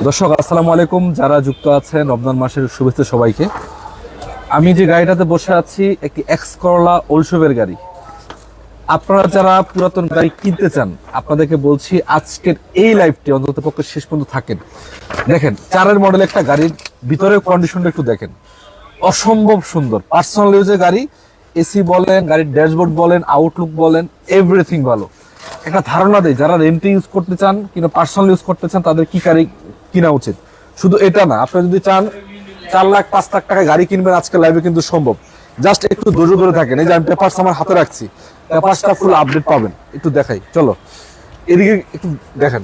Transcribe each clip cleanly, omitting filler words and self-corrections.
দর্শক আসসালামু আলাইকুম, যারা যুক্ত আছেন রমজান মাসের শুভেচ্ছা সবাইকে। আমি যে গাড়িটাতে বসে আছি একটি এক্স করলা ওলশোভের গাড়ি। আপনারা যারা পুরাতন গাড়ি কিনতে চান আপনাদেরকে বলছি আজকের এই লাইভটি অন্তত পক্ষে শেষ পর্যন্ত থাকেন। দেখেন চারের মডেল একটা গাড়ির ভিতরের কন্ডিশনটা একটু দেখেন, অসম্ভব সুন্দর। পার্সোনাল ইউজের গাড়ি, এসি বলেন, গাড়ির ড্যাশবোর্ড বলেন, আউটলুক বলেন, এভরিথিং ভালো। একটা ধারণা দেয় যারা রেন্টে ইউজ করতে চান কিংবা পার্সোনাল ইউজ করতে চান তাদের কি গাড়ি কিনা উচিত। শুধু এটা না, আপনি যদি চান 4 লাখ 5 লাখ টাকায় গাড়ি কিনবেন আজকে লাইভে কিন্তু সম্ভব। জাস্ট একটু ধৈর্য ধরে থাকেন। এই যে আমি পেপারস আমার হাতে রাখছি, পেপারসটা ফুল আপডেট পাবেন। একটু দেখাই, চলো এদিকে একটু দেখেন।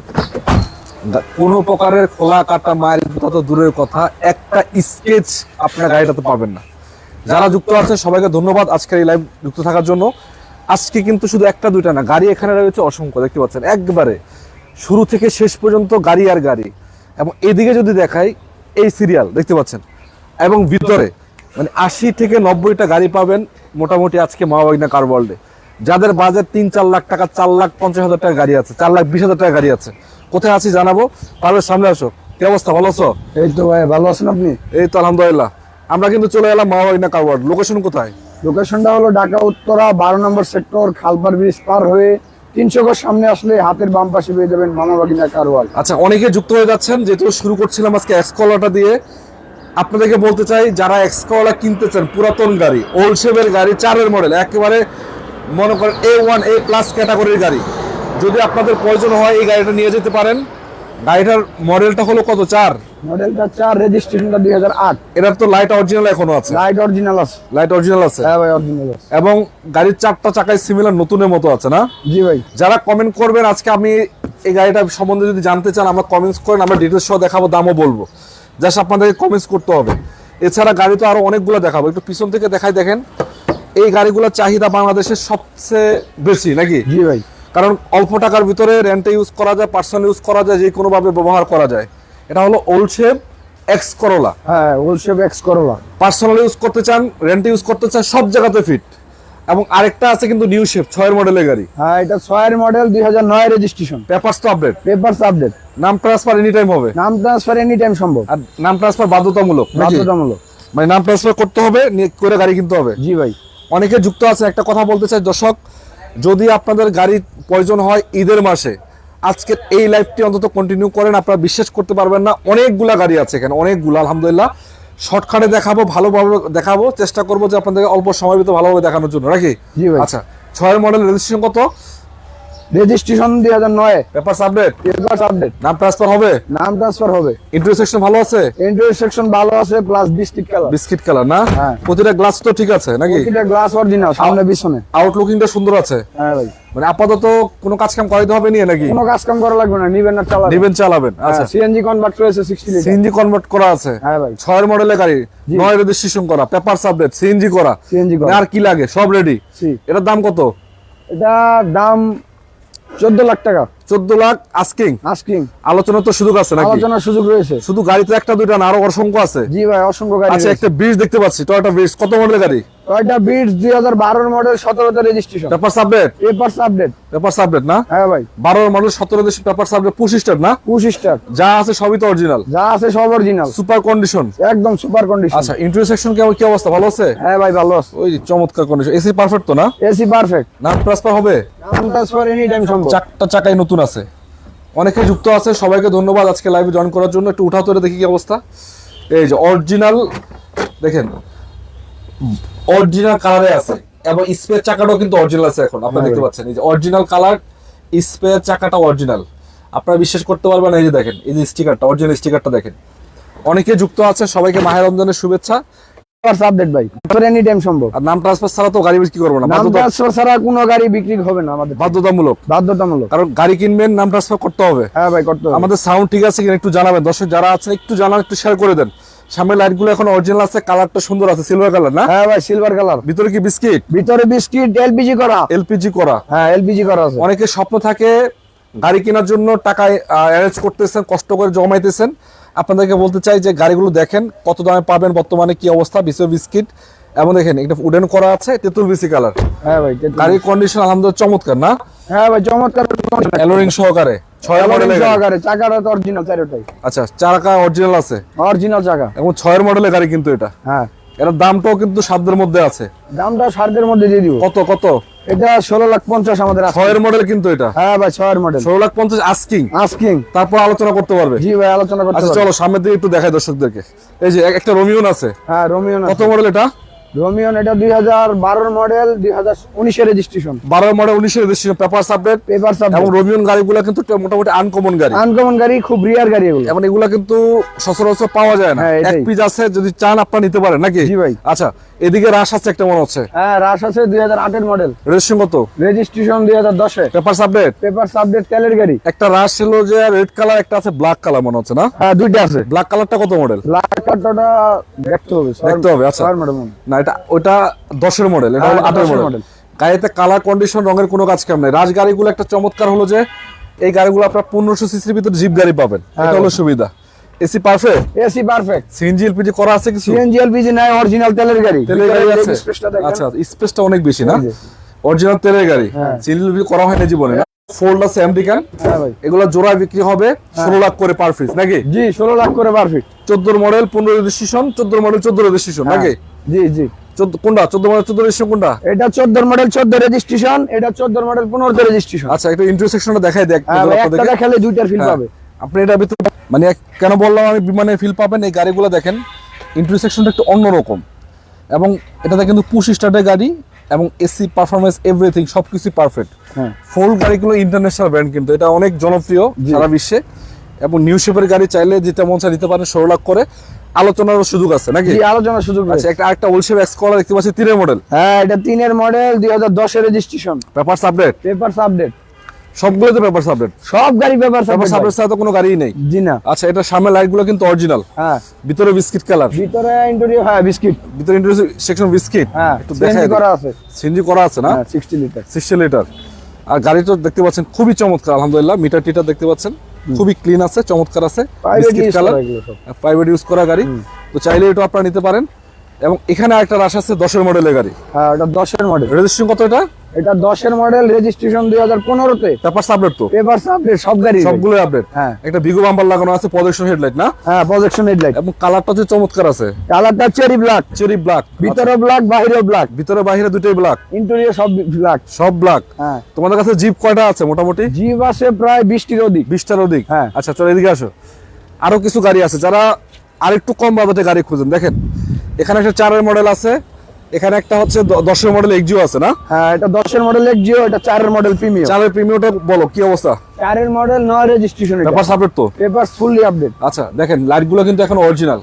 কোনো প্রকারের খোলা কাটা মায়ের তো দূরের কথা, একটা স্কেচ আপনার গাড়িটাতে পাবেন না। যারা যুক্ত আছে সবাইকে ধন্যবাদ আজকের এই লাইভ যুক্ত থাকার জন্য। আজকে কিন্তু শুধু একটা দুইটা না, গাড়ি এখানে রয়েছে অসংখ্য, দেখতে পাচ্ছেন একবারে শুরু থেকে শেষ পর্যন্ত গাড়ি আর গাড়ি। এবং এদিকে যদি দেখাই এই সিরিয়াল দেখতে পাচ্ছেন, এবং ভিতরে মানে 80 থেকে 90টা গাড়ি পাবেন মোটামুটি আজকে মা বাগনা কার ওয়ার্ল্ডে। যাদের বাজেট 3-4 লাখ টাকা, 4,50,000 টাকা গাড়ি আছে, 4,20,000 টাকা গাড়ি আছে। কোথায় আছি জানাবো, পারবে সামনে আসো। কি অবস্থা, ভালো আছো? এই তো ভাই, ভালো আছেন আপনি? এই তো আলহামদুলিল্লাহ। আমরা কিন্তু চলে এলাম মা বাগনা কার ওয়ার্ল্ড। লোকেশন কোথায়? লোকেশনটা হলো ঢাকা উত্তরা 12 নম্বর সেক্টর, খালপার ব্রিজ পার হয়ে 300 গজ সামনে আসলে হাতের বাম পাশে পেয়ে যাবেন মামা বাগিনা কারওয়াল। আচ্ছা, অনেকে যুক্ত হয়ে যাচ্ছেন, যেহেতু শুরু করছিলাম আজকে এক্স কলাটা দিয়ে। আপনাদেরকে বলতে চাই যারা এক্স কলা কিনতে চান, পুরাতন গাড়ি, ওল্ড শেপের গাড়ি, 4-এর মডেল, একেবারে মনে করেন A1 A+ ক্যাটাগরির গাড়ি, যদি আপনাদের প্রয়োজন হয় এই গাড়িটা নিয়ে যেতে পারেন। গাড়িটার মডেলটা হলো কত? 4 মডেলটা 4, রেজিস্ট্রেশনটা 2008। এটার তো লাইট অরিজিনাল এখনো আছে? লাইট অরিজিনাল আছে। লাইট অরিজিনাল আছে? হ্যাঁ ভাই, অরিজিনাল আছে। এবং গাড়ির 4টা চাকায় সিমিলার নতুনের মতো আছে না? জি ভাই। যারা কমেন্ট করবেন আজকে আমি এই গাড়িটা সম্বন্ধে যদি জানতে চান আমরা কমেন্টস করেন, আমরা ডিটেলস সহ দেখাবো, দামও বলবো। জাস্ট আপনাদেরকে কমেন্টস করতে হবে। এছাড়া গাড়ি তো আরো অনেকগুলো দেখাবো, একটু পিছন থেকে দেখাই। দেখেন এই গাড়িগুলোর চাহিদা বাংলাদেশের সবচেয়ে বেশি নাকি? জি ভাই। কারণ অল্প টাকার ভিতরে রেন্টে ইউজ করা যায়, পার্সোনাল ইউজ করা যায়, যে কোনো ভাবে ব্যবহার করা যায়। এটা হলো ওল্ড শেপ এক্স করোলা। হ্যাঁ, old shape X Corolla. Personal use করতে চান, রেন্টে ইউজ করতে চান, সব জায়গাতে ফিট। এবং আরেকটা আছে কিন্তু নিউ শেপ 6-এর মডেলের গাড়ি। হ্যাঁ, এটা 6-এর মডেল, 2009 রেজিস্ট্রেশন। পেপারস তো আপডেট? Papers update. নাম ট্রান্সফার এনি টাইম হবে? নাম ট্রান্সফার এনি টাইম সম্ভব। আর নাম ট্রান্সফার বাধ্যতামূলক? বাধ্যতামূলক, মানে নাম ট্রান্সফার করতে হবে, নিয়ে করে গাড়ি কিনতে হবে। জি ভাই। অনেকে যুক্ত আছে, একটা কথা বলতে চাই দর্শক, যদি আপনাদের গাড়ির প্রয়োজন হয় ঈদের মাসে, আজকের এই লাইভটি অন্তত কন্টিনিউ করেন। আপনারা বিশ্বাস করতে পারবেন না, অনেকগুলা গাড়ি আছে এখানে, অনেকগুলো আলহামদুলিল্লাহ। শর্টকাটে দেখাবো, ভালোভাবে দেখাবো, চেষ্টা করবো যে আপনাদেরকে অল্প সময়ের ভিতরে ভালোভাবে দেখানোর জন্য, নাকি? জি ভাই। আচ্ছা, 6-এর মডেল, রেজিস্ট্রেশন কত? Registration 2009। Papers update? Papers update. নাম ট্রান্সফার হবে? নাম ট্রান্সফার হবে। ইন্টেরিয়র সেকশন ভালো আছে? ইন্টেরিয়র সেকশন ভালো আছে, plus biscuit colour. Biscuit colour না? হ্যাঁ। প্রতিটা গ্লাস তো ঠিক আছে নাকি? প্রতিটা গ্লাস অরিজিনাল, সামনে পিছনে। আউটলুকিংটা সুন্দর আছে? হ্যাঁ ভাই। মানে আপাতত কোনো কাজ কাম করাইতে হবে নিয়ে নাকি? কোনো কাজ কাম করা লাগবে না, নিবেন না চালাবেন। নিবেন চালাবেন। আচ্ছা, সিএনজি কনভার্ট করেছে 60 লিটার। সিএনজি কনভার্ট করা আছে? হ্যাঁ ভাই। 6-এর মডেলের গাড়ি, 9 রেজিস্ট্রেশন করা, পেপারস আপডেট, সিএনজি করা। সিএনজি করা। আর কি লাগে, সব রেডি। এটার দাম কত? এটা দাম 14 লাখ টাকা। 14 লাখ আস্কিং? আস্কিং। আলোচনার তো সুযোগ আছে নাকি? আলোচনার সুযোগ রয়েছে। শুধু গাড়িতে একটা দুইটা না, আরো অসংখ্য আছে? জি ভাই, অসংখ্য গাড়ি। আচ্ছা, একটা ব্রিজ দেখতে পাচ্ছি, টয়োটা ব্রিজ। কত মডেলের গাড়ি? টয়োটা বিটস 2012 মডেল, 17তে registration. Papers update? Papers update. Papers update না? হ্যাঁ ভাই। 12 মডেল, 17 দেশে পেপারস আপডেট, পুশ স্টার্ট না? Push start. যা আছে সবই তো অরিজিনাল? যা আছে সব অরিজিনাল, সুপার কন্ডিশন, একদম সুপার কন্ডিশন। আচ্ছা, ইন্টেরিয়র সেকশন কি অবস্থা, ভালো আছে? হ্যাঁ ভাই, ভালো আছে। ওই চমৎকার কন্ডিশন। এসি পারফেক্ট তো না? AC perfect. নাম ট্রান্সফার হবে? নাম ট্রান্সফার এনি টাইম সম্ভব। 4টা চাকাই নতুন আছে। অনেকে যুক্ত আছে, সবাইকে ধন্যবাদ আজকে লাইভে জয়েন করার জন্য। একটু উঠাও তো, দেখি কি অবস্থা। এই যে অরিজিনাল, দেখেন অরিজিনাল কালারে আছে, এবং স্পেয়ার চাকাটাও কিন্তু অরিজিনাল আছে। এখন আপনারা দেখতে পাচ্ছেন এই যে অরিজিনাল কালার, স্পেয়ার চাকাটা অরিজিনাল। আপনারা বিশ্বাস করতে পারবেন, এই যে দেখেন, এই যে স্টিকারটা, অরিজিনাল স্টিকারটা দেখেন। অনেকে যুক্ত আছে, সবাইকে মাহে রমজানের শুভেচ্ছা। পেপারস আপডেট ভাই, এনি টাইম সম্ভব। আর নাম ট্রান্সফার ছাড়া তো গাড়ি বিক্রি করবো না। নাম ট্রান্সফার ছাড়া কোনো গাড়ি বিক্রি হবে না আমাদের। বাধ্যতামূলক? বাধ্যতামূলক। কারণ গাড়ি কিনবেন, নাম ট্রান্সফার করতে হবে। হ্যাঁ ভাই, করতে হবে। আমাদের সাউন্ড ঠিক আছে কিনা একটু জানাবেন দর্শক, যারা আছেন একটু জানান, একটু শেয়ার করে দেন। সামনের লাইট গুলো এখন অরিজিনাল আছে, কালারটা সুন্দর আছে, সিলভার কালার না? হ্যাঁ ভাই, সিলভার কালার। ভিতরে কি বিস্কিট? ভিতরে বিস্কিট, এলপিজি করা। এলপিজি করা? হ্যাঁ, এলপিজি করা আছে। অনেকে স্বপ্ন থাকে গাড়ি কেনার জন্য, টাকা অ্যারেঞ্জ করতেছেন, কষ্ট করে জমাইতেছেন। আপনাদেরকে বলতে চাই যে গাড়িগুলো দেখেন কত দামে পাবেন, বর্তমানে কি অবস্থা। বিস্কিট, এবং দেখেন একটা উডেন করা আছে, তেঁতুল বিসি কালার। হ্যাঁ ভাই, গাড়ির কন্ডিশন আলহামদুলিল্লাহ চমৎকার না? হ্যাঁ ভাই, চমৎকার। অ্যালোরিং সহকারে? ছয় মডেলের গাড়ি। সহকারে চাকাটা তো অরিজিনাল চারটাই। আচ্ছা, চাকা অরিজিনাল আছে অরিজিনাল চাকা। এবং 6 মডেলের গাড়ি কিন্তু এটা। হ্যাঁ, এর দামটাও কিন্তু সাধ্যের মধ্যে আছে। দামটা 7.5 মধ্যে দিয়ে দিব। কত কত? এটা 16,50,000 আমাদের আছে। 6 মডেল কিন্তু এটা। হ্যাঁ ভাই, 6 মডেল। 16,50,000 আস্কিং। আস্কিং। তারপর আলোচনা করতে পারবে। জি ভাই, আলোচনা করতে আচ্ছা পারবো। চলো সামনের দিকে একটু দেখাই দর্শকদেরকে। এই যে একটা রোমিওন আছে। হ্যাঁ, রোমিওন কত আছে। মডেল এটা? রোমিওন এটা 2012 মডেল, 2019 এর রেজিস্ট্রেশন। 12 মডেল 19 এর registration, paper update. Paper sub. এবং রোমিওন গাড়িগুলো কিন্তু একটা মোটামুটি আনকমন গাড়ি। আনকমন গাড়ি, খুব রিয়ার গাড়ি এগুলো। এবং এগুলা কিন্তু সচরাচর পাওয়া যায় না। হ্যাঁ, এক এটাই। পিস আছে, যদি চান আপনারা নিতে পারেন নাকি? জি ভাই। আচ্ছা, এদিকে রাশ আছে একটা মনে হচ্ছে। হ্যাঁ, রাশ আছে 2008 এর মডেল। রেজিস্ট্রেশন কত? রেজিস্ট্রেশন 2010 এ। Paper update. পেপার সাবডেট, তেলের গাড়ি। একটা রাশ ছিল যে রেড কালার, একটা আছে ব্ল্যাক কালার মনে হচ্ছে না? হ্যাঁ, দুইটা আছে। ব্ল্যাক কালারটা কত মডেল? লাখ টাকাটা দেখতে হবে। দেখতে হবে, আচ্ছা। 6 মডেল। না, এটা ওটা 10 এর মডেল, এটা হলো 8 এর 10 এর মডেল। মডেল। গাড়িতে কালার কন্ডিশন রঙের কোনো কাজ কাম নাই। রাজ গাড়িগুলো একটা চমৎকার হলো যে এই গাড়িগুলো আপনার 1500 সিসির ভিতরে জিপ গাড়ি পাবেন। এটা হলো সুবিধা। AC perfect. AC perfect. CNG LPG করা আছে কিছু? সিএনজি এলপিজি নাই, অরিজিনাল তেলের গাড়ি। তেলের গাড়ি আছে। স্পেসটা দেখেন। আচ্ছা, স্পেসটা অনেক বেশি না? এই যে। অরিজিনাল তেলের গাড়ি। হ্যাঁ। সিএনজি এলপিজি করা হয় না জীবনে না? ফোল্ড আছে, এমডি ক্যান। হ্যাঁ ভাই। এগুলো জোড়া বিক্রি হবে 16 লাখ করে পার পিস নাকি? জি, 16 লাখ করে perfect. 14 model 15 registration, 14 model 14 registration নাকি? জি জি। 14 কোনটা? 14 মডেল 14 রেজিস্ট্রেশন কোনটা? এটা 14 মডেল 14 রেজিস্ট্রেশন, এটা 14 মডেল 15 রেজিস্ট্রেশন। আচ্ছা, একটু ইন্টারসেকশনটা দেখাই দেখ হ্যাঁ ভাই, একটা দেখালে দুইটার ফিল পাবে। আপনি এটা ভিতরে মানে কেন বললাম আমি বিমানে ফিল পাবেন। এই গাড়িগুলো দেখেন ইন্টারসেকশনটা একটু অন্যরকম, এবং এটাতে কিন্তু পুশ স্টার্টের গাড়ি এবং এসি পারফরমেন্স এভরিথিং সবকিছু পারফেক্ট। হ্যাঁ, ফুল গাড়িগুলো ইন্টারন্যাশনাল ব্র্যান্ড, কিন্তু এটা অনেক জনপ্রিয় সারা বিশ্বে। এবং নিউ শেপের গাড়ি চাইলে যেটা মন চায় নিতে পারেন 16 লাখ করে। আলোচনার সুযোগ আছে নাকি? জি, আলোচনার সুযোগ আছে। আচ্ছা, একটা আরেকটা ওল্ড শেপ এক্স কলার দেখতে পাচ্ছি 3 এর মডেল। হ্যাঁ, এটা 3 এর মডেল, 2010 এর registration. Papers update. Papers update. সবগুলোতে পেপারস আপডেট। সব গাড়ি পেপারস পেপারস আপডেট ছাড়া তো কোনো গাড়িই নেই। জি না। আচ্ছা, এটা সামনে লাইটগুলো কিন্তু অরিজিনাল। হ্যাঁ, ভিতরে বিস্কিট কালার। ভিতরে ইন্টেরিয়র, হ্যাঁ বিস্কিট। ভিতরে ইন্টারসেকশন বিস্কিট। হ্যাঁ, একটু দেখাই সিএনজি করা আছে। সিএনজি করা আছে না? হ্যাঁ, 60 লিটার। 60 লিটার। আর গাড়িটা দেখতে পাচ্ছেন খুবই চমৎকার আলহামদুলিল্লাহ। মিটার টিটার দেখতে পাচ্ছেন খুবই ক্লিন আছে, চমৎকার আছে। প্রাইভেট বিস্কিট ইউজ কালার, করা এগুলো সব। প্রাইভেট ইউজ করা গাড়ি। তো চাইলে এটা আপনারা নিতে পারেন। এবং এখানে আরেকটা রাশ আছে 10 এর মডেলের গাড়ি। হ্যাঁ, এটা 10 এর মডেল। রেজিস্ট্রেশন কত এটা? এটা 10 এর মডেল, রেজিস্ট্রেশন 2015 তে। পেপারস আপডেট তো? পেপারস আপডেট সব গাড়ি। সবগুলো আপডেট। হ্যাঁ। একটা বিগো বাম্পার লাগানো আছে, প্রজেকশন হেডলাইট না? হ্যাঁ, প্রজেকশন হেডলাইট। এবং কালারটা যে চমৎকার আছে, কালারটা চেরি ব্ল্যাক। Cherry black. ভিতরে ব্ল্যাক, বাইরেও ব্ল্যাক। ভিতরে বাইরে দুটোই ব্ল্যাক। ইন্টেরিয়র সব ব্ল্যাক। সব ব্ল্যাক। হ্যাঁ। তোমাদের কাছে জিপ কয়টা আছে মোটামুটি? জিপ আছে প্রায় 20টির অধিক। 20টার অধিক। হ্যাঁ। আচ্ছা, চলো এদিকে আসো। আরো কিছু গাড়ি আছে, যারা আরেকটু কম বাজেটে গাড়ি খুঁজেন দেখেন এখানে একটা 4 এর মডেল আছে, এখানে একটা হচ্ছে 10 এর মডেল এক্সিও আছে না? হ্যাঁ, এটা 10 এর মডেল এক্সিও, এটা 4 এর মডেল প্রিমিয়াম। 4 এর প্রিমিয়ামটা বলো কি অবস্থা? 4 এর মডেল 9 রেজিস্ট্রেশন। এটা পেপারস আপডেট তো? Papers fully update. আচ্ছা, দেখেন লাইটগুলো কিন্তু এখন অরিজিনাল।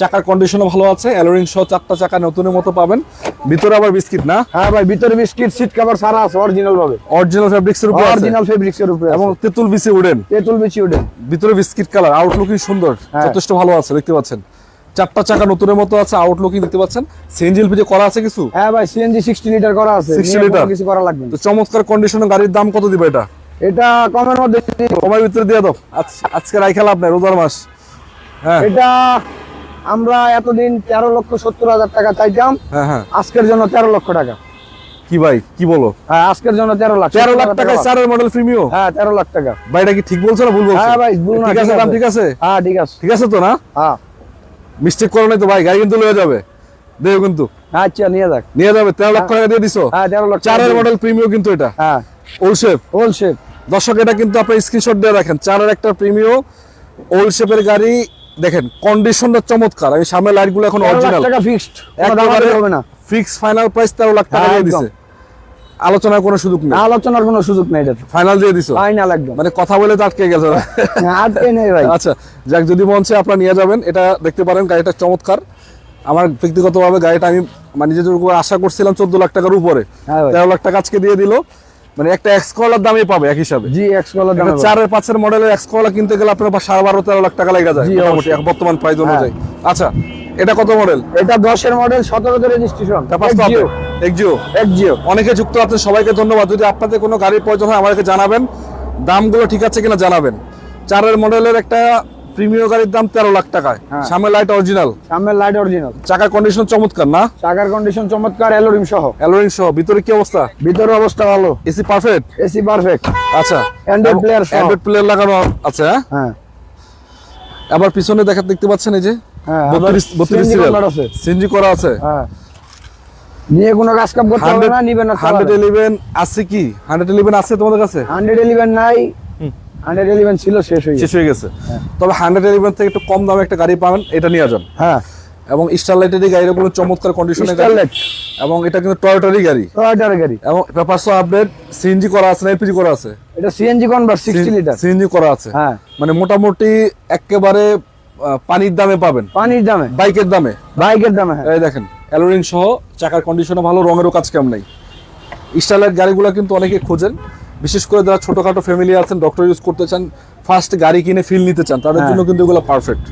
চাকার কন্ডিশনও ভালো আছে, অ্যালোরিং সহ 4টা চাকা নতুনের মতো পাবেন। ভিতরে আবার বিস্কিট না? হ্যাঁ ভাই, ভিতরে বিস্কিট, সিট কভার সারা আছে অরিজিনাল ভাবে। অরিজিনাল ফেব্রিক্স এর উপরে আছে। অরিজিনাল ফেব্রিক্স এর উপরে এবং এবং তেতুল বিসি উডেন। তেতুল বিচি উডেন। ভিতরে বিস্কিট কালার, আউটলুকিং সুন্দর, হ্যাঁ। যথেষ্ট ভালো আছে দেখতে পাচ্ছেন। 4টা চাকা নতুনের মতো আছে, আউটলুকিং দেখতে পাচ্ছেন। সিএনজি এলপিজি করা আছে কিছু? হ্যাঁ ভাই, সিএনজি 60 লিটার করা আছে। 60 নিয়ে লিটার? কোনো কিছু করা লাগবে না। তো চমৎকার কন্ডিশনের গাড়ির দাম কত দিবে এটা? এটা কমের মধ্যে কমার ভিতরে দিয়ে দাও। আজকে রাইখা লাভ নাই, রোজার মাস। হ্যাঁ এটা আমরা এতদিন 13,70,000 টাকা চাইতাম, হ্যাঁ হ্যাঁ। আজকের জন্য 13 লক্ষ টাকা। কি ভাই কি বলো? হ্যাঁ, আজকের জন্য 13 লাখ। 13 লাখ টাকায় 4 এর মডেল প্রিমিও? হ্যাঁ, 13 লাখ টাকা। ভাইটা কি ঠিক বলছো না ভুল বলছো? হ্যাঁ ভাই, ভুল না, ঠিক আছে, দাম ঠিক আছে? হ্যাঁ, ঠিক আছে। ঠিক আছে তো না? হ্যাঁ। মিস্টেক করো নাই তো ভাই? গাড়ি কিন্তু লয়ে যাবে, দেও কিন্তু আচ্ছা, নিয়ে যাক। নিয়ে যাবে। 13 লাখ টাকা দিয়ে দিছো। হ্যাঁ, 13 লাখ 4 এর মডেল প্রিমিও কিন্তু এটা হ্যাঁ, ওল্ড শেপ। ওল শেপ। দর্শক, এটা কিন্তু আপনি স্ক্রিনশট দিয়ে রাখেন। 4 এর একটা প্রিমিও ওল্ড শেপের গাড়ি। দেখেন কন্ডিশনটা চমৎকার। আমি সামনে লাইটগুলো এখন 13 লাখ অরিজিনাল। টাকা ফিক্সড, একেবারে হবে না। ফিক্স ফাইনাল প্রাইস 13 লাখ টাকা হ্যাঁ, দিয়ে একদম। দিছে। আলোচনার কোনো সুযোগ নেই, আলোচনার কোনো সুযোগ নেই, এটা ফাইনাল দিয়ে দিছো। ফাইনাল একদম। মানে কথা বলে তো আটকে গেছে। আটকে নেই ভাই। আচ্ছা, যাক, যদি মন চায় আপনারা নিয়ে যাবেন। এটা দেখতে পারেন, গাড়িটা চমৎকার। আমার ব্যক্তিগতভাবে গাড়িটা আমি মানে নিজের উপর আশা করছিলাম 14 লাখ টাকার উপরে, হ্যাঁ ভাই। 13 লাখ টাকা আজকে দিয়ে দিল। মানে একটা এক্স কলার দামই পাবে এক হিসাবে। জি, এক্স কলার দাম। 4 এর 5 এর মডেলের এক্স কলা কিনতে গেলে আপনার 12-13 লাখ টাকা লেগে যায় জি, মোটামুটি অবশ্যই। বর্তমান প্রাইস হ্যাঁ। অনুযায়ী। আচ্ছা, এটা কত মডেল? এটা 10 এর মডেল, 17 তে রেজিস্ট্রেশন। এক্সিও। এক্সিও। অনেকে যুক্ত আছেন, সবাইকে ধন্যবাদ। যদি আপনাদের কোনো গাড়ির প্রয়োজন হয় আমাদেরকে জানাবেন, দামগুলো ঠিক আছে কিনা জানাবেন। 4 এর মডেলের একটা প্রিমিয়াম গাড়ির দাম 13 লাখ টাকায়, হ্যাঁ। সামনে লাইট অরিজিনাল, সামনের লাইট অরিজিনাল, চাকার কন্ডিশন চমৎকার না, চাকার কন্ডিশন চমৎকার, অ্যালোরিম সহ, অ্যালোরিং সহ। ভিতরে কি অবস্থা? ভিতরের অবস্থা ভালো, এসি পারফেক্ট, এসি পারফেক্ট, আচ্ছা। অ্যান্ড্রয়েড প্লেয়ার সহ। অ্যান্ড্রয়েড প্লেয়ার লাগানো আছে, হ্যাঁ। হ্যাঁ আবার পিছনে দেখতে পাচ্ছেন এই যে হ্যাঁ 32 CNG সিরিয়াল convert আছে। সিএনজি করা আছে। হ্যাঁ নিয়ে কোনো কাজ কাম করতে হবে না, নিবে না। 111 আছে কি? 111 আছে তোমাদের কাছে? 111 নাই, 111 ছিল, শেষ হয়ে শেষ গেছে। হয়ে গেছে। তবে 111 থেকে একটু কম দামে একটা গাড়ি পাবেন, এটা নিয়ে যান। হ্যাঁ এবং স্টারলাইটেরই গাড়িগুলো চমৎকার কন্ডিশনের গাড়ি, স্টারলাইট এবং এটা কিন্তু টয়োটারই গাড়ি, টয়োটার গাড়ি। এবং পেপারসও আপডেট, সিএনজি করা আছে না এলপিজি করা আছে? এটা সিএনজি কনভার্ট 60 লিটার। সিএনজি করা আছে, হ্যাঁ মানে মোটামুটি একেবারে পানির দামে পাবেন, পানির দামে, বাইকের দামে। বাইকের দামে। হ্যাঁ এই দেখেন অ্যালোরিং সহ, চাকার কন্ডিশনও ভালো, রঙেরও কাজ কেমন নেই। স্টারলাইট গাড়িগুলো কিন্তু অনেকে খোঁজেন, বিশেষ করে যারা ছোটখাটো ফ্যামিলি আছেন, ডক্টর ইউজ করতে চান, ফার্স্ট গাড়ি কিনে ফিল নিতে চান, তাদের হ্যাঁ। জন্য কিন্তু এগুলো পারফেক্ট।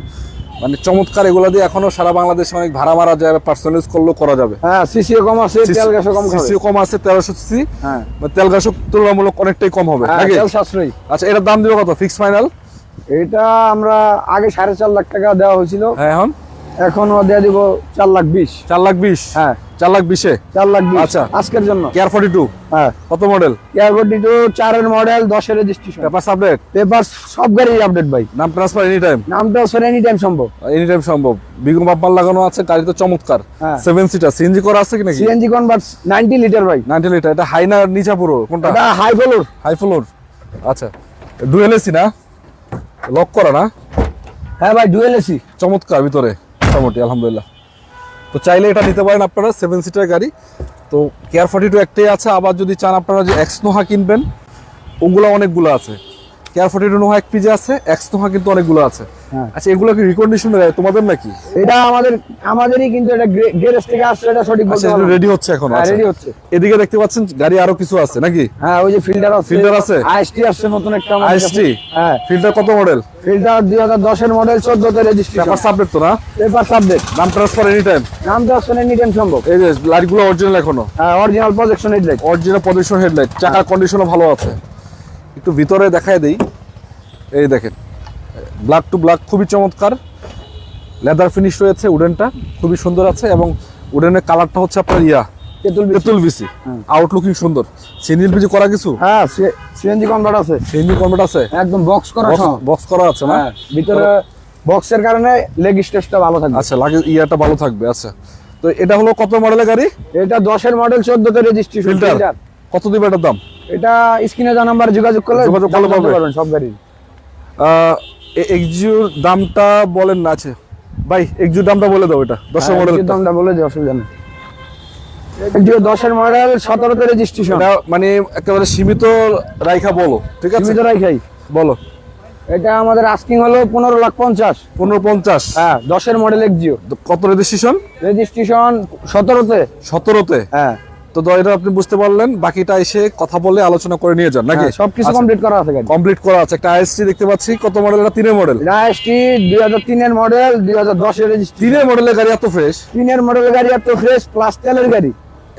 মানে চমৎকার, এগুলো দিয়ে এখনো সারা বাংলাদেশে অনেক ভাড়া মারা যায়, পার্সোনাল ইউজ করলেও করা যাবে। হ্যাঁ সিসিও কম আছে, তেল গ্যাসও কম খাবে। সিসিও কম আছে, 1300 সিসি, হ্যাঁ তেল গ্যাসও তুলনামূলক অনেকটাই কম হবে হ্যাঁ, নাকি? তেল সাশ্রয়ী। আচ্ছা, এটার দাম দিবে কত ফিক্স ফাইনাল? এটা আমরা আগে 4.5 লাখ টাকা দেওয়া হয়েছিল, হ্যাঁ এখনো দিয়ে দিব 4,20,000। 4,20,000, হ্যাঁ 4,20,000। 4,20,000 আচ্ছা। আজকের জন্য। কেয়ার 42 হ্যাঁ কত মডেল? এয়ারপোর্ট 4 এর মডেল, 10 এর রেজিস্ট্রেশন, পেপারস আপডেট, পেপার সব গাড়ি আপডেট ভাই। নাম ট্রান্সফার এনি টাইম, নাম ট্রান্সফার এনি টাইম সম্ভব। এনি টাইম সম্ভব। বিগম বাম্পার লাগানো আছে, গাড়িতে চমৎকার। হ্যাঁ। 7 সিটার সিএনজি করা আছে কি নাকি? সিএনজি কনভার্ট 90 লিটার ভাই। 90 লিটার। এটা হাই না নিচা পুরো কোনটা? এটা হাই ফ্লোর। High floor. আচ্ছা, ডুয়েল এসি না, লক করা না? হ্যাঁ ভাই ডুয়েল এসি। চমৎকার ভিতরে মোটামুটি আলহামদুলিল্লাহ। তো চাইলে এটা নিতে পারেন আপনারা, 7 সিটার গাড়ি। তো কেয়ার 42 একটাই আছে, আবার যদি চান আপনারা যে এক্স নোহা কিনবেন, ওগুলো অনেকগুলো আছে। কেয়ার 42 নোহা এক পিজে আছে, এক্স নোহা কিন্তু অনেকগুলো আছে। হ্যাঁ। আচ্ছা, এগুলো কি রিকন্ডিশনে তোমাদের নাকি? এটা আমাদেরই, কিন্তু এটা গ্যারেজ থেকে আসছে, এটা সঠিক বলতে আচ্ছা, পারবো না। রেডি হচ্ছে এখন? হ্যাঁ, আচ্ছা, ready হচ্ছে। এদিকে দেখতে পাচ্ছেন গাড়ি আরো কিছু আছে নাকি? হ্যাঁ ওই যে ফিল্টার আছে, ফিল্টার আছে? আইএসটি আসছে নতুন একটা আমাদের আইএসটি? কাছে। হ্যাঁ ফিল্টার কত মডেল? ফিল্টার 2010 এর মডেল, 14 তে রেজিস্ট্রেশন, পেপার সাবজেক্ট তো না? পেপার আপডেট, নাম ট্রান্সফার এনি টাইম। নাম ট্রান্সফার এনি টাইম সম্ভব। এই যে লাইটগুলো অরিজিনাল এখনো, হ্যাঁ original projection headlight. Original position headlight, চাকার কন্ডিশনও ভালো আছে। একটু ভিতরে দেখায় দেই, এই দেখেন ব্ল্যাক টু ব্ল্যাক, খুবই চমৎকার। লেদার ফিনিশ রয়েছে, উডেনটা খুবই সুন্দর আছে, এবং উডেনের কালারটা হচ্ছে আপনার তেঁতুল বিসি, আউটলুকিং সুন্দর। সিএনজি এলপিজি করা কিছু? হ্যাঁ সিএনজি কনভার্ট আছে, সিএনজি কনভার্ট আছে, একদম বক্স করা সহ। বক্স করা আছে না? হ্যাঁ ভিতরে বক্সের কারণে লেগ স্পেসটা ভালো থাকবে। আচ্ছা, লাগে ইয়াটা ভালো থাকবে। আচ্ছা, তো এটা হলো কত মডেলের গাড়ি? এটা 10 এর মডেল, 14 তে রেজিস্ট্রেশন। ফিল্টার কত দিবে এটার দাম? এটা স্ক্রিনে যা নাম্বার যোগাযোগ করলে ভালো জানতে পাবে পারবেন সব গাড়ি। এক্সিউর দামটা বলেন না? আছে ভাই, এক্সিউর দামটা বলে দাও। এটা 10 এর মডেল, দামটা বলে যে অসুবিধা নেই। এটা 10 এর মডেল, 17 তে রেজিস্ট্রেশন। এটা মানে একেবারে সীমিত রাইখা বলো, ঠিক আছে? সীমিত রাখাই বলো। এটা আমাদের আস্কিং হলো 15,50,000। 1550। হ্যাঁ 10 এর মডেল এক্সিও। কত রেজিস্ট্রেশন? রেজিস্ট্রেশন 17 তে। 17তে? হ্যাঁ তো এটা আপনি বুঝতে পারলেন, বাকিটা এসে কথা বলে আলোচনা করে নিয়ে যান নাকি? সবকিছু কমপ্লিট করা আছে গাড়ি। কমপ্লিট করা আছে। একটা আইএসটি দেখতে পাচ্ছি, কত মডেল? এটা 3 এর মডেল। রাইসটি 2003 এর মডেল, 2010 এর রেজিস্ট্রেশন। 3 এর মডেলের গাড়ি এত ফ্রেশ? 3 এর মডেলের গাড়ি এত ফ্রেশ, প্লাস তেলের গাড়ি,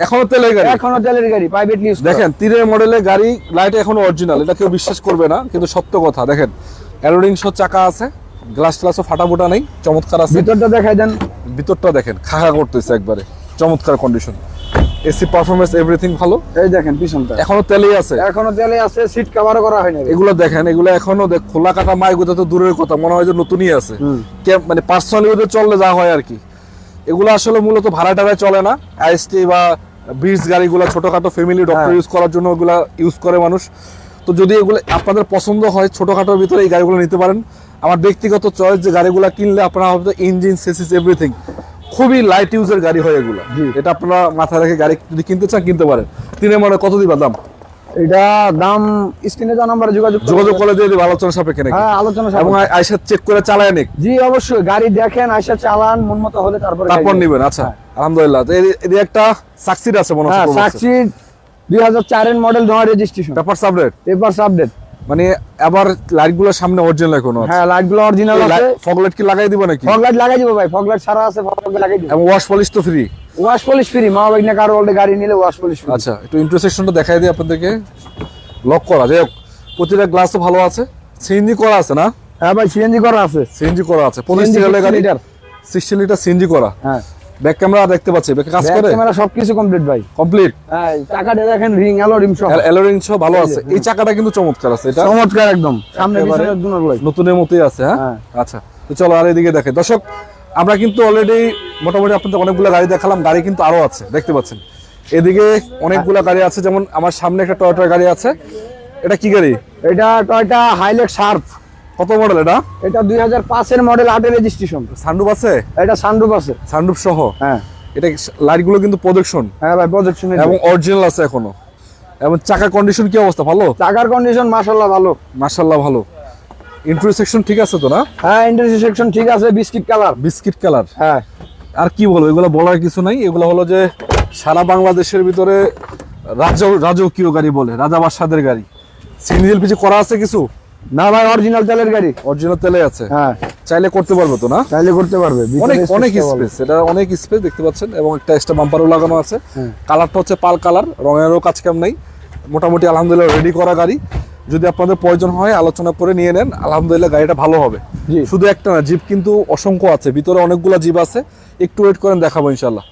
এখনো তেলের গাড়ি? এখনো তেলের গাড়ি, প্রাইভেটলি ইউজ। দেখেন 3 এর মডেলের গাড়ি, লাইট এখনো অরিজিনাল, এটা কেউ বিশ্বাস করবে না, কিন্তু সত্য কথা। দেখেন অ্যালোরিং সহ চাকা আছে, গ্লাস ট্লাসও ফাটাফোটা নেই, চমৎকার আছে। ভিতরটা দেখাই দেন। ভিতরটা দেখেন খাখা করতেছে একবারে, চমৎকার কন্ডিশন, এসি পারফরম্যান্স এভরিথিং ভালো। এই দেখেন পিছনটা এখনো তেলেই আছে, এখনো তেলে আছে, সিট কভারও করা হয়নি। এগুলো দেখেন, এগুলো এখনো খোলা কাটা মাইগুলো তো দূরের কথা, মনে হয় যে নতুনই আছে। মানে পার্সোনালি ওদের চললে যা হয় আর কি। এগুলো আসলে মূলত ভাড়া টাড়ায় চলে না, আইএসটি বা বিটস গাড়িগুলো ছোটখাটো ফ্যামিলি ডক্টর ইউজ করার জন্য ওগুলা ইউজ করে মানুষ। তো যদি এগুলো আপনাদের পছন্দ হয়, ছোটখাটোর ভিতরে এই গাড়িগুলো নিতে পারেন। আমার ব্যক্তিগত চয়েস যে গাড়িগুলো কিনলে আপনারা হয়তো ইঞ্জিন সেসিস এভরিথিং খুবই লাইট ইউজের গাড়ি হয় এগুলো। এটা আপনারা মাথায় রেখে গাড়ি যদি কিনতে চান কিনতে পারেন। 3 এর মডেল কত দিবা দাম? এটা দাম স্ক্রিনে যা নাম্বারে যোগাযোগ করে দিয়ে দিব, আলোচনা সাপেক্ষে নাকি? হ্যাঁ আলোচনা এবং আয়সা চেক করে চালায় নিক। জি অবশ্যই, গাড়ি দেখেন, আয়সা চালান, মন মতো হলে তারপর নেবেন। আচ্ছা আলহামদুলিল্লাহ। তো এর একটা সাকসিড আছে মনে হচ্ছে? সাকসিড 2004 এর মডেল, নয় registration, papers update. Papers update, মানে আবার লাইটগুলো সামনে অরিজিনাল এখনো আছে? হ্যাঁ লাইটগুলো অরিজিনাল আছে। ফগ লাইট কি লাগাই দিব নাকি? ফগ লাইট লাগাই দিব ভাই, ফগ লাইট সারা আছে, ফগ লাইট লাগাই দিব। এবং ওয়াশ পলিশ তো ফ্রি? ওয়াশ পলিশ ফ্রি, মা বাইক না কারো বলতে গাড়ি নিলে ওয়াশ পলিশ ফ্রি। আচ্ছা, একটু ইন্টারসেকশনটা দেখাই দিই আপনাদেরকে। লক করা, যাই হোক প্রতিটা গ্লাসও ভালো আছে। সিএনজি করা আছে না? হ্যাঁ ভাই সিএনজি করা আছে। সিএনজি করা আছে 25 CNG লিটারের গাড়ি, 60 লিটার। 60 লিটার সিএনজি করা। হ্যাঁ ব্যাক ক্যামেরা দেখতে পাচ্ছি, ব্যাকে কাজ করে ক্যামেরা সবকিছু কমপ্লিট ভাই। কমপ্লিট। হ্যাঁ চাকাটা দেখেন রিং অ্যালো রিম সহ। অ্যালোরিং সহ ভালো আছে। এই চাকাটা কিন্তু চমৎকার আছে, এটা চমৎকার একদম, সামনে একেবারে পিছনে দুটোই নতুনের মতোই আছে। হ্যাঁ হ্যাঁ। আচ্ছা, তো চলো আর এদিকে দেখে দর্শক, আমরা কিন্তু অলরেডি মোটামুটি আপনাদের অনেকগুলো গাড়ি দেখালাম, গাড়ি কিন্তু আরো আছে দেখতে পাচ্ছেন। এদিকে অনেকগুলো গাড়ি আছে, যেমন আমার সামনে একটা টয়োটার গাড়ি আছে। এটা কি গাড়ি? এটা টয়োটা হাইলাক্স শার্প। কত মডেল এটা? এটা 2005 এর মডেল, 8 এর রেজিস্ট্রেশন। সানরুফ আছে? এটা সানরুফ আছে। সানরুফ সহ? হ্যাঁ এটা লাইট গুলো কিন্তু প্রজেকশন হ্যাঁ ভাই প্রজেকশন এবং অরিজিনাল আছে এখনো। এবং চাকার কন্ডিশন কি অবস্থা? ভালো? চাকার কন্ডিশন মাশাআল্লাহ ভালো। মাশাআল্লাহ ভালো। ইন্টারসেকশন ঠিক আছে তো না? হ্যাঁ ইন্টারসেকশন ঠিক আছে, বিস্কিট কালার। Biscuit colour. হ্যাঁ আর কি বলবো, এগুলো বলার কিছু নাই। এগুলো হলো যে সারা বাংলাদেশের ভিতরে রাজকীয় গাড়ি বলে, রাজা বাদশাদের গাড়ি। সিএনজি পিছে করা আছে কিছু? না ভাই অরিজিনাল তেলের গাড়ি। অরিজিনাল তেলে আছে? হ্যাঁ চাইলে করতে পারবো তো না? চাইলে করতে পারবে। অনেক অনেক স্পেস, এটা অনেক স্পেস দেখতে পাচ্ছেন। এবং একটা এক্সট্রা বাম্পারও লাগানো আছে। হ্যাঁ। কালারটা হচ্ছে পাল কালার, রঙেরও কাজ কাম নাই। মোটামুটি আলহামদুলিল্লাহ রেডি করা গাড়ি। যদি আপনাদের প্রয়োজন হয় আলোচনা করে নিয়ে নেন, আলহামদুলিল্লাহ গাড়িটা ভালো হবে। জি। শুধু একটা না, জিপ কিন্তু অসংখ্য আছে, ভিতরে অনেকগুলো জিপ আছে। একটু ওয়েট করেন, দেখাবো ইনশাল্লাহ।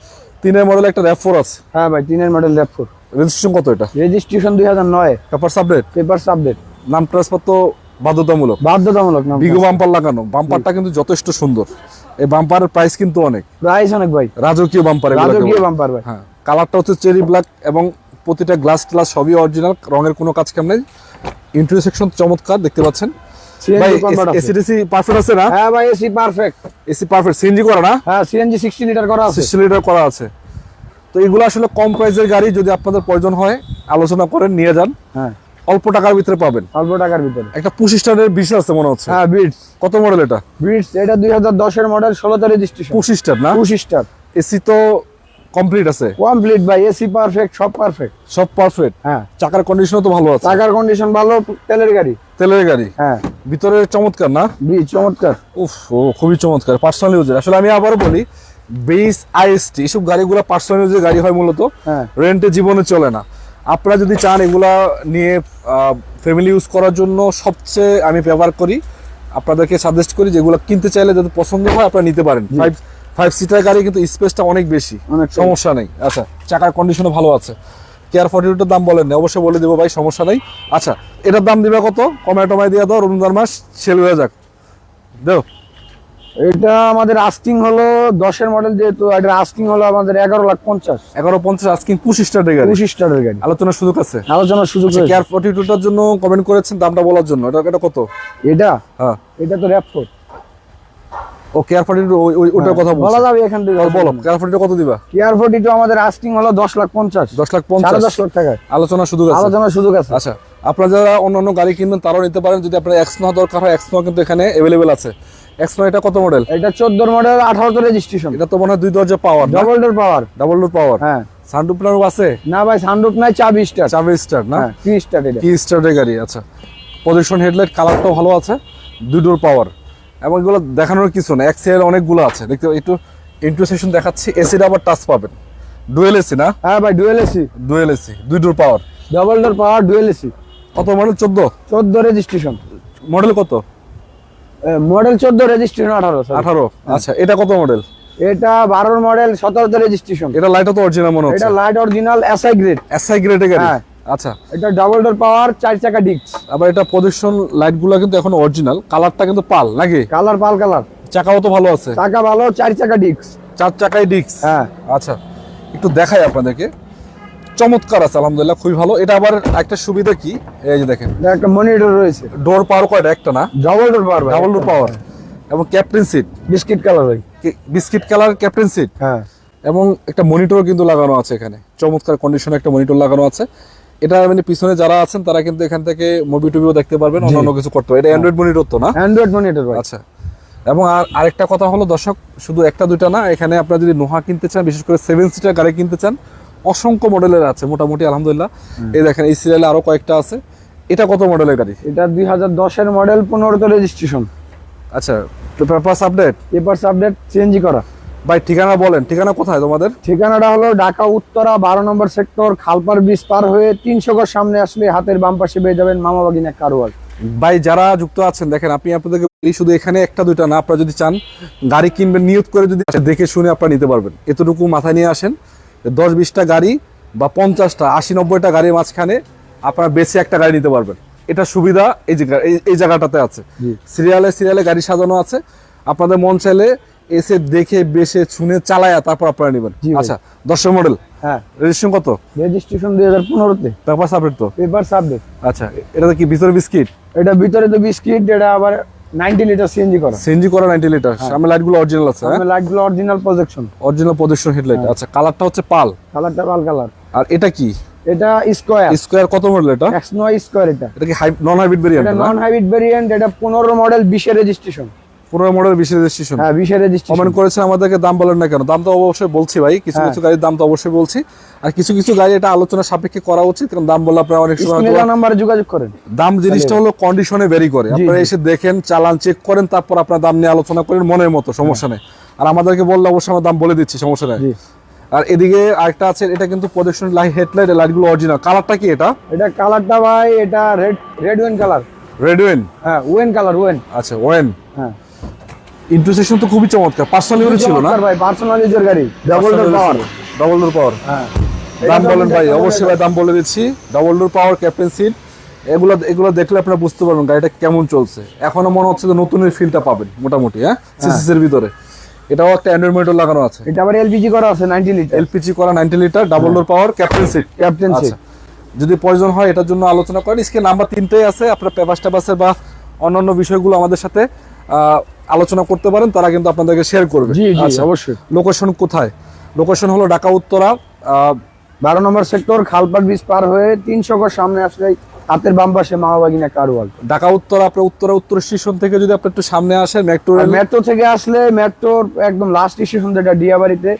3 মডেল একটা RAV4 আছে। হ্যাঁ ভাই 3 এর মডেল RAV4। রেজিস্ট্রেশন কত এটা? Registration 2009। Papers update? Papers update. নাম ট্রান্সফার তো বাধ্যতামূলক। বাধ্যতামূলক নাম। বিগো বাম্পার লাগানো, বাম্পারটা কিন্তু যথেষ্ট সুন্দর। এই বাম্পারের প্রাইস কিন্তু অনেক, প্রাইস অনেক ভাই। রাজকীয় বাম্পার। রাজকীয় বাম্পার ভাই। হ্যাঁ, কালারটা হচ্ছে চেরি ব্ল্যাক এবং প্রতিটা গ্লাস সবই অরিজিনাল, রঙের কোনো কাজ কাম নেই। ইন্টারসেকশন চমৎকার দেখতে পাচ্ছেন ভাই। এসি পারফেক্ট আছে না? হ্যাঁ ভাই AC perfect. AC perfect. CNG করা না? হ্যাঁ সিএনজি 60 লিটার করা আছে। 60 লিটার করা আছে। তো এগুলো আসলে কম প্রাইসের গাড়ি, যদি আপনাদের প্রয়োজন হয় আলোচনা করেন নিয়ে যান। হ্যাঁ অল্প টাকার ভিতরে পাবেন। অল্প টাকার ভিতরে। একটা 25 স্টারের 20 আছে মনে হচ্ছে। হ্যাঁ বিটস। কত মডেল এটা? বিটস এটা 2010 এর মডেল, 16 তে রেজিস্ট্রেশন। 25 স্টার না? 25 স্টার। এসি তো কমপ্লিট আছে? কমপ্লিট ভাই, এসি পারফেক্ট, সব পারফেক্ট। সব পারফেক্ট। হ্যাঁ চাকার কন্ডিশনও তো ভালো আছে? চাকার কন্ডিশন ভালো, তেলের গাড়ি। তেলের গাড়ি। হ্যাঁ ভিতরে চমৎকার না? বিট চমৎকার। উফ, ও খুবই চমৎকার। পার্সোনাল ইউজের। আসলে আমি আবারও বলি, বেস আইএসটি এসব গাড়িগুলো পার্সোনাল ইউজের গাড়ি হয় মূলত, হ্যাঁ রেন্টে জীবনে চলে না। আপনারা যদি চান এগুলা নিয়ে ফ্যামিলি ইউজ করার জন্য, সবচেয়ে আমি ব্যবহার করি, আপনাদেরকে সাজেস্ট করি যেগুলো কিনতে চাইলে যদি পছন্দ হয় আপনারা নিতে পারেন। 5 সিটার গাড়ি কিন্তু স্পেসটা অনেক বেশি, অনেক সমস্যা নেই। আচ্ছা, চাকার কন্ডিশনও ভালো আছে। কেয়ার 42টার দাম বলেন না? অবশ্যই বলে দেবো ভাই, সমস্যা নেই। আচ্ছা, এটার দাম দিবে কত? কমায় টমায় দিয়ে দাও, রমজান মাস সেল হয়ে যাক, দেও। এটা আমাদের আস্কিং হলো 10 এর মডেল, যেহেতু এটা আস্কিং হলো আমাদের 11,50,000। 11.50 আজকে 25 স্টারের গাড়ি। 25 স্টারের গাড়ি। আলোচনার সুযোগ আছে? আলোচনার সুযোগ আছে। কেয়ার 42টার জন্য কমেন্ট করেছেন দামটা বলার জন্য। এটা কত? এটা হ্যাঁ, এটা তো RAV4। ও কেয়ার 42 ওটার কথা বলা বলছি। যাবে এখান থেকে। বলো, কেয়ার 42 কত দিবা? কেয়ার 42 আমাদের আস্কিং হলো 10,50,000। 10,50,000। 10.5 লাখ টাকা। আলোচনার সুযোগ আছে? আলোচনার সুযোগ আছে। আচ্ছা, আপনারা যারা অন্যান্য গাড়ি কিনবেন তারাও নিতে পারেন। যদি আপনার এক্সনোয়া দরকার হয়, এক্সনোয়া কিন্তু এখানে অ্যাভেলেবেল আছে। এক্সনোয়া এটা কত মডেল? এটা 14 মডেল, 18 তে রেজিস্ট্রেশন। এটা তো মনে হয় 2 দরজা পাওয়ার, ডাবল ডোর পাওয়ার। ডাবল ডোর পাওয়ার। হ্যাঁ সানরুফ আছে? না ভাই সানরুফ নাই, চাবি স্টার। চাবি স্টার না? হ্যাঁ 3 স্টার এটা। কি স্টারের গাড়ি। আচ্ছা, পজিশন হেডলাইট, কালারটাও ভালো আছে, 2 ডোর পাওয়ার। এবং এগুলো দেখানোর কিছু না, এক্সের অনেকগুলো আছে। দেখতে একটু ইন্টারসেকশন দেখাচ্ছি। এসিটা আবার টাচ পাবেন, ডুয়েল এসি না? হ্যাঁ ভাই ডুয়েল এসি। ডুয়েল এসি, 2 ডোর পাওয়ার, ডাবল ডোর পাওয়ার, ডুয়েল এসি। কত মডেল? 14 রেজিস্ট্রেশন। মডেল কত? Model 14, registration 18। 18। আচ্ছা, এটা কত মডেল? এটা 12 মডেল, 17 তে রেজিস্ট্রেশন। এটা লাইটও তো অরিজিনাল মনে হচ্ছে। এটা light original SI grade. SI গ্রেডের গাড়ি। হ্যাঁ। আচ্ছা, এটা ডাবল ডোর পাওয়ার, 4 চাকা ডিস্ক। আবার এটা পজিশন লাইটগুলো কিন্তু এখন অরিজিনাল, কালারটা কিন্তু পাল নাকি? কালার পাল কালার। চাকাও তো ভালো আছে? চাকা ভালো, 4 চাকা ডিস্ক। 4 চাকায় ডিস্ক। হ্যাঁ আচ্ছা, একটু দেখাই আপনাদেরকে। চমৎকার আছে আলহামদুলিল্লাহ, খুবই ভালো। এটা আবার একটা সুবিধা কি, এই যে দেখেন এটা একটা মনিটর রয়েছে। ডোর পাওয়ার কয়টা? একটা না? ডাবল ডোর পাওয়ার ভাই। Double door power. এবং ক্যাপ্টেন সিট, বিস্কিট কালার ভাই। Biscuit colour captain seat. হ্যাঁ এবং একটা মনিটর কিন্তু লাগানো আছে এখানে, চমৎকার কন্ডিশনে একটা মনিটর লাগানো আছে। এটা মানে পিছনে যারা আছেন তারা কিন্তু এখান থেকে মুভি টুভিও দেখতে পারবেন, অন্যান্য কিছু করতে পারবেন। এটা অ্যান্ড্রয়েড মনিটর তো না? অ্যান্ড্রয়েড মনিটর ভাই। আচ্ছা, এবং আরেকটা কথা হলো দর্শক, শুধু একটা দুইটা না, এখানে আপনারা যদি নোহা কিনতে চান, বিশেষ করে 7 সিটার গাড়ি কিনতে চান, অসংখ্য মডেলের আছে মোটামুটি আলহামদুলিল্লাহ। এই দেখেন এই সিরিয়ালে আরো কয়েকটা আছে। এটা কত মডেলের গাড়ি? এটা 2010 এর মডেল, 15 তে রেজিস্ট্রেশন। আচ্ছা, papers update? Papers update, CNG করা। ভাই ঠিকানা বলেন, ঠিকানা কোথায় তোমাদের? ঠিকানাটা হলো ঢাকা উত্তরা 12 নম্বর সেক্টর, খালপার ব্রিজ পার হয়ে 300 গজ সামনে আসলে হাতের বাম পাশে পেয়ে যাবেন মামা বাগিনা কার ওয়ার্ল্ড। ভাই যারা যুক্ত আছেন দেখেন, আপনি আপনাদেরকে বলি, শুধু এখানে একটা দুইটা না, আপনারা যদি চান গাড়ি কিনবেন নিয়ত করে যদি দেখে শুনে আপনারা নিতে পারবেন। এতটুকু মাথায় নিয়ে আসেন, 10-20টা গাড়ি বা 50টা 80-90টা গাড়ির মাঝখানে আপনারা বেছে একটা গাড়ি নিতে পারবেন। এটা সুবিধা এই যে এই জায়গাটাতে আছে। সিরিয়ালে গাড়ি সাজানো আছে, আপনাদের মন চাইলে এসে দেখে বেছে শুনে চালায়া তারপর আপনারা নেবেন। আচ্ছা 10 মডেল, হ্যাঁ রেজিস্ট্রেশন কত? রেজিস্ট্রেশন 2015-তে। পেপার সাবমিট তো? Paper subject. আচ্ছা, এটা কি ভিতরে বিস্কিট? এটা ভিতরে তো বিস্কিট, এটা আবার 90 লিটার সিএনজি করা। সিএনজি করা 90 লিটার। সামনে লাইটগুলো অরিজিনাল আছে? সামনে লাইটগুলো original projection. Original projection headlight. আচ্ছা, কালারটা হচ্ছে পাল। কালারটা পাল কালার। আর এটা কি? এটা স্কয়ার। স্কয়ার কত মডেল এটা? X9 square. এটা কি নন হাইব্রিড ভেরিয়েন্ট? এটা নন হাইব্রিড ভেরিয়েন্ট। এটা 15 মডেল 20 এর রেজিস্ট্রেশন। 15 model 20 registration. হ্যাঁ 20 এর রেজিস্ট্রেশন। কমেন্ট করেছেন আমাদেরকে, দাম বলেন না কেন? দাম তো অবশ্যই বলছি ভাই, কিছু কিছু গাড়ির দাম তো অবশ্যই বলছি, আর কিছু কিছু গাড়ি এটা আলোচনা সাপেক্ষে করা উচিত, কারণ দাম বললে আপনারা অনেক সময় স্ক্রিনে নাম্বারে যোগাযোগ করেন। দাম জিনিসটা হলো কন্ডিশনে ভেরি করে। আপনারা এসে দেখেন, চালান চেক করেন, তারপর আপনার দাম নিয়ে আলোচনা করেন মনের মতো, সমস্যা নেই। আর আমাদেরকে বললে অবশ্যই আমরা দাম বলে দিচ্ছি, সমস্যা নেই। আর এদিকে আরেকটা আছে, এটা কিন্তু প্রজেকশন লাইট হেডলাইট, লাইটগুলো অরিজিনাল। কালারটা কি এটা? এটা কালারটা ভাই এটা red when colour. Red when? হ্যাঁ ওয়েন কালার, ওয়েন। আচ্ছা ওয়েন। হ্যাঁ ইন্টারসেকশন তো খুবই চমৎকার। পার্সোনাল ইউজ ছিল না ভাই? পার্সোনাল ইউজের গাড়ি, ডাবল ডোর পাওয়ার। ডাবল ডোর পাওয়ার। হ্যাঁ দাম বলেন ভাই, অবশ্যই ভাই দাম বলে দিচ্ছি। Double door power, captain seat, এগুলো দেখলে আপনারা বুঝতে পারবেন গাড়িটা কেমন চলছে। এখনো মনে হচ্ছে যে নতুনের ফিলটা পাবেন মোটামুটি। হ্যাঁ সিসিস এর ভিতরে এটাও একটা অ্যান্ড্রয়েড মোটর লাগানো আছে। এটা আবার এলপিজি করা আছে 90 লিটার। এলপিজি করা 90 litre, double door power, captain seat. Captain seat. যদি প্রয়োজন হয় এটার জন্য আলোচনা করেন। স্ক্রিনে নাম্বার 3টাই আছে, আপনারা পেপার টেপাসের বা অন্যান্য বিষয়গুলো আমাদের সাথে আলোচনা করতে পারেন, তারা কিন্তু আপনাদেরকে শেয়ার করবে। জি জি অবশ্যই। লোকেশন কোথায়? লোকেশন হলো ঢাকা উত্তরা 12 নম্বর সেক্টর, খালপাড় ব্রিজ পার হয়ে 300 গজ সামনে আসলেই হাতের বাম পাশে মামাবাগিনা কার ওয়ার্ল্ড। ঢাকা উত্তরা, আপনার উত্তর স্টেশন থেকে যদি আপনি একটু সামনে আসেন, মেট্রো থেকে আসলে মেট্রোর একদম লাস্ট স্টেশন যেটা ডিয়াবাড়িতে,